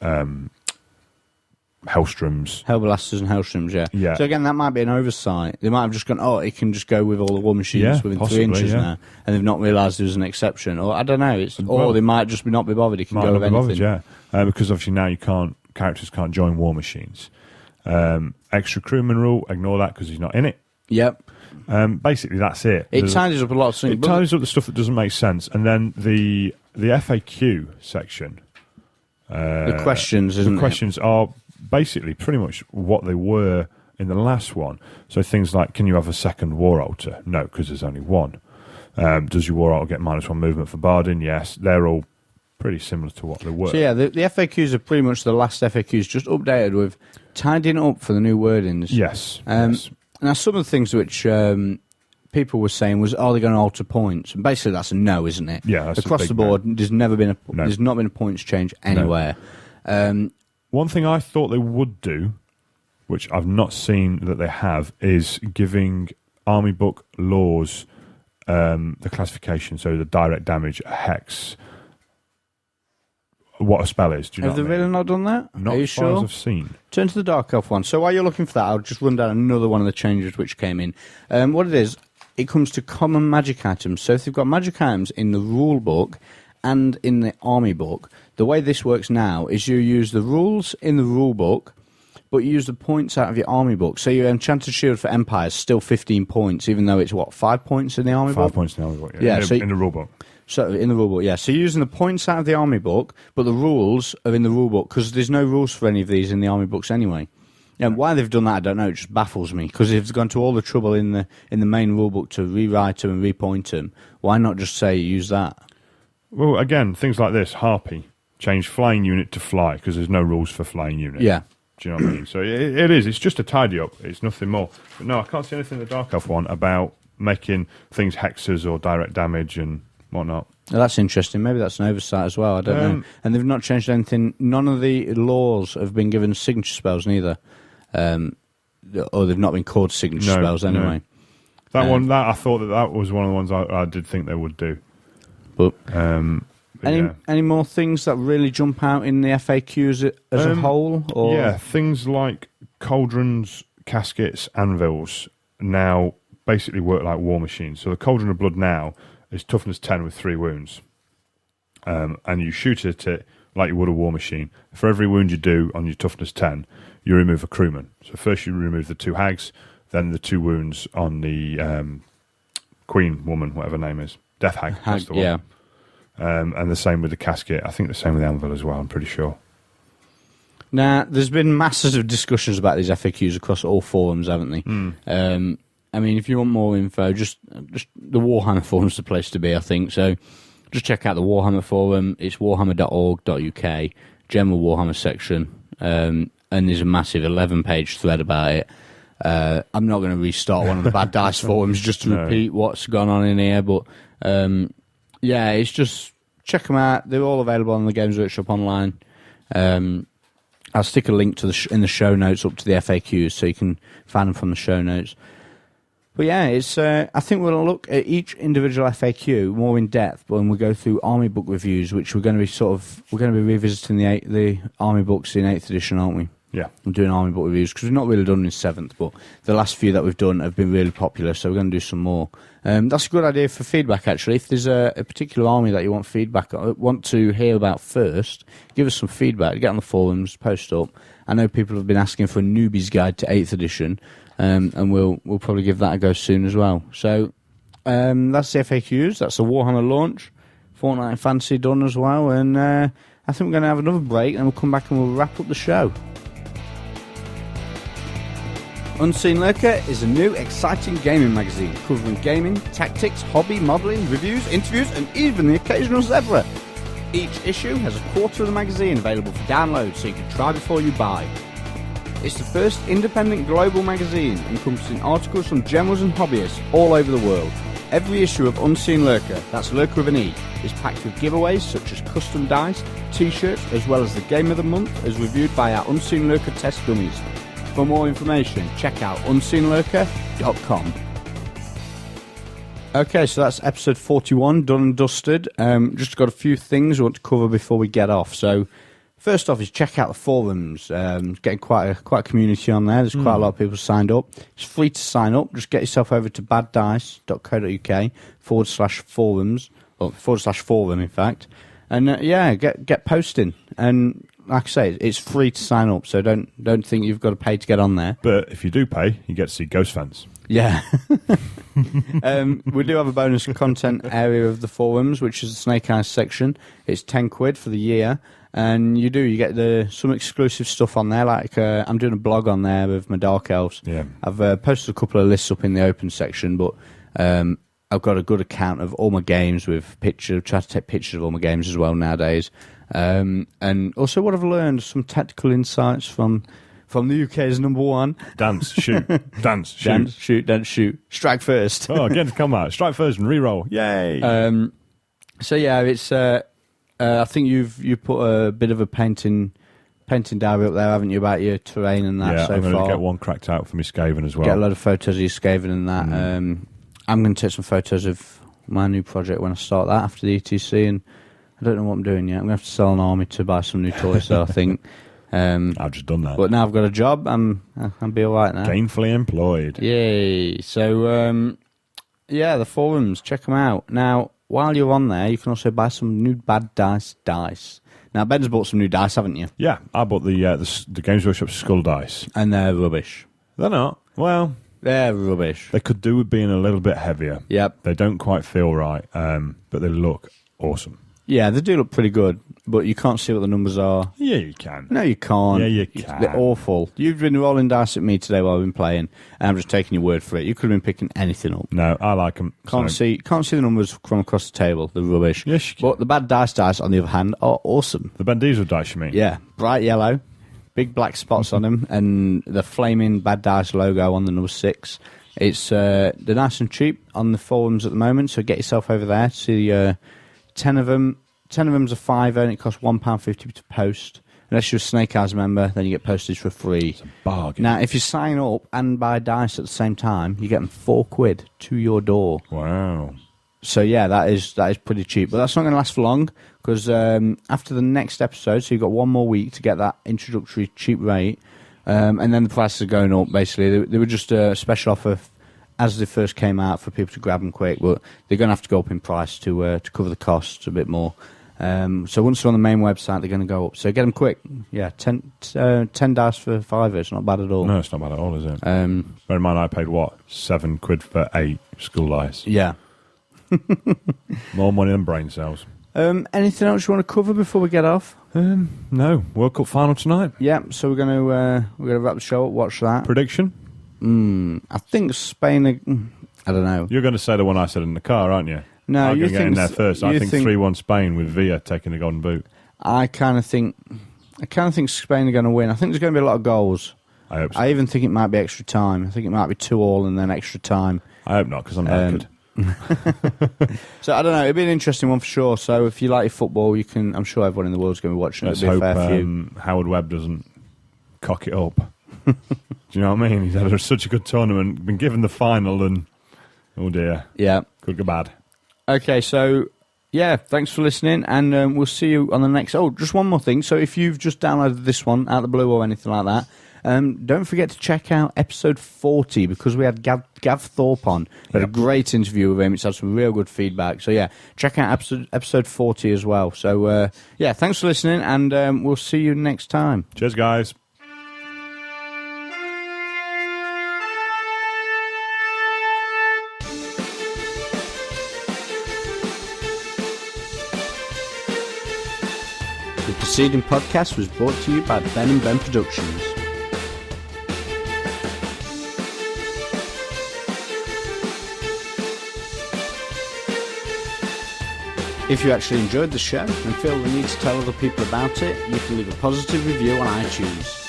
Speaker 2: Hellstroms.
Speaker 1: Hellblasters and Hellstroms, yeah.
Speaker 2: Yeah.
Speaker 1: So again, that might be an oversight. They might have just gone, it can just go with all the war machines
Speaker 2: Yeah,
Speaker 1: within
Speaker 2: possibly,
Speaker 1: 3 inches
Speaker 2: yeah.
Speaker 1: now, and they've not realised there was an exception. Or I don't know. Or they might just not be bothered. It can go with anything.
Speaker 2: Bothered, yeah. Because obviously now characters can't join war machines. Extra crewman rule, ignore that because he's not in it.
Speaker 1: Yep.
Speaker 2: Basically, that's it.
Speaker 1: It tidies up a lot of things.
Speaker 2: It tidies up the stuff that doesn't make sense, and then the FAQ section.
Speaker 1: The questions, isn't
Speaker 2: the
Speaker 1: it?
Speaker 2: questions are basically pretty much what they were in the last one. So things like, can you have a second war altar? No, because there's only one. Does your war altar get -1 movement for Bardin? Yes. They're all pretty similar to what they were.
Speaker 1: So yeah, the FAQs are pretty much the last FAQs, just updated with tidying up for the new wordings.
Speaker 2: Yes.
Speaker 1: Yes. Now, some of the things which people were saying was, are they going to alter points? And basically, that's a no, isn't it?
Speaker 2: Yeah, that's
Speaker 1: across the board.
Speaker 2: No.
Speaker 1: There's not been a points change anywhere. No.
Speaker 2: One thing I thought they would do, which I've not seen that they have, is giving Army Book laws the classification, so the direct damage, a hex, what a spell is. Do you
Speaker 1: Have they really not done that?
Speaker 2: Not
Speaker 1: Are you
Speaker 2: as far
Speaker 1: sure?
Speaker 2: as I've seen.
Speaker 1: Turn to the Dark Elf one. So while you're looking for that, I'll just run down another one of the changes which came in. What it is, it comes to common magic items. So if they've got magic items in the rule book and in the army book, the way this works now is you use the rules in the rule book, but you use the points out of your army book. So your Enchanted Shield for Empire is still 15 points, even though it's, 5 points in the army book?
Speaker 2: 5 points in the army book,
Speaker 1: Yeah,
Speaker 2: in the rule book.
Speaker 1: So in the rulebook, yeah. So you're using the points out of the army book, but the rules are in the rulebook because there's no rules for any of these in the army books anyway. And why they've done that, I don't know. It just baffles me because if they've gone to all the trouble in the main rulebook to rewrite them and repoint them, why not just say use that?
Speaker 2: Well, again, things like this, Harpy, change flying unit to fly because there's no rules for flying unit.
Speaker 1: Yeah.
Speaker 2: Do you know what I mean? So it is. It's just a tidy up. It's nothing more. But no, I can't see anything in the Dark Elf one about making things hexes or direct damage and whatnot.
Speaker 1: Well, that's interesting. Maybe that's an oversight as well. I don't know. And they've not changed anything. None of the laws have been given signature spells neither. Or they've not been called signature spells anyway.
Speaker 2: No. I thought that was one of the ones I did think they would do.
Speaker 1: But any more things that really jump out in the FAQs as a whole? Or?
Speaker 2: Yeah, things like cauldrons, caskets, anvils now basically work like war machines. So the Cauldron of Blood now is toughness 10 with 3 wounds. And you shoot at it like you would a war machine. For every wound you do on your toughness 10, you remove a crewman. So first you remove the 2 hags, then the 2 wounds on the queen woman, whatever her name is. Death hag, that's the one.
Speaker 1: Yeah.
Speaker 2: And the same with the casket. I think the same with the anvil as well, I'm pretty sure.
Speaker 1: Now, there's been masses of discussions about these FAQs across all forums, haven't they? I mean, if you want more info, just the Warhammer forum's the place to be, I think. So just check out the Warhammer forum. It's warhammer.org.uk, general Warhammer section. And there's a massive 11-page thread about it. I'm not going to restart one of the Bad Dice forums just to repeat what's gone on in here. But, yeah, it's just check them out. They're all available on the Games Workshop online. I'll stick a link to in the show notes up to the FAQs so you can find them from the show notes. But yeah, it's. I think we'll look at each individual FAQ more in depth when we go through army book reviews, which we're going to be revisiting the army books in 8th edition, aren't we?
Speaker 2: Yeah,
Speaker 1: I'm doing army book reviews because we've not really done in 7th, but the last few that we've done have been really popular, so we're going to do some more. That's a good idea for feedback, actually. If there's a particular army that you want feedback, want to hear about first, give us some feedback. Get on the forums, post up. I know people have been asking for a newbie's guide to 8th edition. And we'll probably give that a go soon as well. So that's the FAQs. That's the Warhammer launch. Fortnite Fantasy done as well. And I think we're going to have another break, and we'll come back and we'll wrap up the show. Unseen Lurker is a new, exciting gaming magazine covering gaming, tactics, hobby, modelling, reviews, interviews, and even the occasional zebra. Each issue has a quarter of the magazine available for download, so you can try before you buy. It's the first independent global magazine encompassing articles from generals and hobbyists all over the world. Every issue of Unseen Lurker, that's Lurker with an E, is packed with giveaways such as custom dice, t-shirts, as well as the Game of the Month as reviewed by our Unseen Lurker test dummies. For more information, check out unseenlurker.com. Okay, so that's episode 41, done and dusted. Just got a few things we want to cover before we get off. So, First off is check out the forums. Getting quite a community on there. There's quite a lot of people signed up. It's free to sign up. Just get yourself over to baddice.co.uk/forums, or /forum in fact. And get posting. And like I say, it's free to sign up, so don't think you've got to pay to get on there.
Speaker 2: But if you do pay, you get to see Ghost Fans.
Speaker 1: Yeah. We do have a bonus content area of the forums, which is the Snake Eyes section. It's £10 for the year, and you get some exclusive stuff on there. Like I'm doing a blog on there with my Dark Elves.
Speaker 2: Yeah.
Speaker 1: I've posted a couple of lists up in the open section, but I've got a good account of all my games with pictures. Try to take pictures of all my games as well nowadays. And also what I've learned, some tactical insights from the UK's number one.
Speaker 2: Dance, shoot, dance, shoot.
Speaker 1: Dance, shoot, dance, shoot. Strike first.
Speaker 2: Oh, again to come out. Strike first and re-roll. Yay!
Speaker 1: So yeah, it's. I think you've put a bit of a painting diary up there, haven't you, about your terrain and that?
Speaker 2: Yeah,
Speaker 1: so
Speaker 2: I'm going
Speaker 1: far.
Speaker 2: to get one cracked out for me Skaven as well.
Speaker 1: Get a lot of photos of your Skaven and that. I'm going to take some photos of my new project when I start that after the ETC, and I don't know what I'm doing yet. I'm going to have to sell an army to buy some new toys, so I think.
Speaker 2: I've just done that.
Speaker 1: But now I've got a job, I'll be all right now.
Speaker 2: Gainfully employed.
Speaker 1: Yay! So, the forums, check them out. Now, while you're on there, you can also buy some new Bad Dice dice. Now, Ben's bought some new dice, haven't you?
Speaker 2: Yeah, I bought the Games Workshop Skull Dice.
Speaker 1: And they're rubbish.
Speaker 2: They're not. Well,
Speaker 1: They're rubbish.
Speaker 2: they could do with being a little bit heavier.
Speaker 1: Yep.
Speaker 2: They don't quite feel right, but they look awesome.
Speaker 1: Yeah, they do look pretty good, but you can't see what the numbers are.
Speaker 2: Yeah, you can.
Speaker 1: No, you can't.
Speaker 2: Yeah, you can.
Speaker 1: They're awful. You've been rolling dice at me today while I've been playing, and I'm just taking your word for it. You could have been picking anything up.
Speaker 2: No, I like them.
Speaker 1: Can't see the numbers from across the table. They're rubbish.
Speaker 2: Yes, you can.
Speaker 1: But the Bad Dice, on the other hand, are awesome.
Speaker 2: The Ben Diesel dice, you mean?
Speaker 1: Yeah, bright yellow, big black spots on them, and the flaming Bad Dice logo on the number 6. It's they're nice and cheap on the forums at the moment, so get yourself over there to see 10 of them. 10 of them's a £5, and it costs £1.50 to post. Unless you're a Snake Eyes member, then you get postage for free.
Speaker 2: It's a bargain.
Speaker 1: Now, if you sign up and buy dice at the same time, you get them £4 to your door.
Speaker 2: Wow.
Speaker 1: So yeah, that is pretty cheap, but that's not going to last for long because after the next episode, so you've got one more week to get that introductory cheap rate, and then the prices are going up. Basically, they were just a special offer as they first came out for people to grab them quick, but they're going to have to go up in price to cover the costs a bit more. So once they're on the main website, they're going to go up. So get them quick. Yeah, 10 dice for £5. It's not bad at all.
Speaker 2: No, it's not bad at all, is it? Bear in mind, I paid £7 for 8 Skull Dice.
Speaker 1: Yeah.
Speaker 2: More money than brain cells.
Speaker 1: Anything else you want to cover before we get off?
Speaker 2: No. World Cup final tonight.
Speaker 1: Yeah. So we're going to wrap the show up. Watch that.
Speaker 2: Prediction?
Speaker 1: I think Spain. I don't know.
Speaker 2: You're going to say the one I said in the car, aren't you?
Speaker 1: No,
Speaker 2: I'm
Speaker 1: you
Speaker 2: going to get in there first. I think 3-1 Spain with Villa taking the golden boot.
Speaker 1: I kind of think Spain are going to win. I think there's going to be a lot of goals.
Speaker 2: I hope so.
Speaker 1: I even think it might be extra time. I think it might be 2-2 and then extra time.
Speaker 2: I hope not, because I'm knackered.
Speaker 1: So I don't know. It'll be an interesting one for sure. So if you like your football, I'm sure everyone in the world's going to be watching.
Speaker 2: Let's
Speaker 1: It'll be
Speaker 2: hope
Speaker 1: a fair few.
Speaker 2: Howard Webb doesn't cock it up. Do you know what I mean? He's had such a good tournament, been given the final, and oh dear.
Speaker 1: Yeah.
Speaker 2: Could go bad.
Speaker 1: Okay, so yeah, thanks for listening, and we'll see you on the next. Oh, just one more thing. So if you've just downloaded this one out of the blue or anything like that, don't forget to check out episode 40 because we had Gav Thorpe on. We had a great interview with him. It's had some real good feedback. So yeah, check out episode 40 as well. So yeah, thanks for listening, and we'll see you next time.
Speaker 2: Cheers, guys.
Speaker 1: The preceding podcast was brought to you by Ben and Ben Productions. If you actually enjoyed the show and feel the need to tell other people about it, you can leave a positive review on iTunes.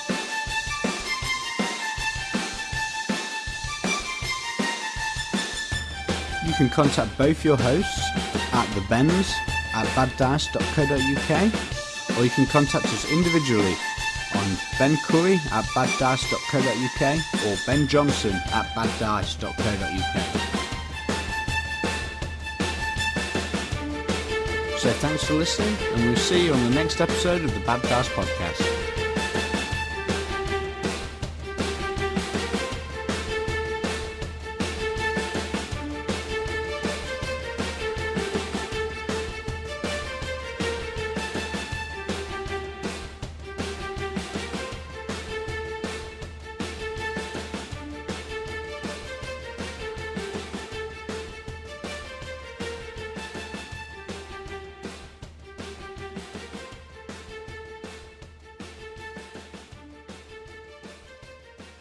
Speaker 1: You can contact both your hosts at thebens@baddice.co.uk, or you can contact us individually on Ben Curry at baddice.co.uk or Ben Johnson at baddice.co.uk. So thanks for listening, and we'll see you on the next episode of the Badcast Podcast.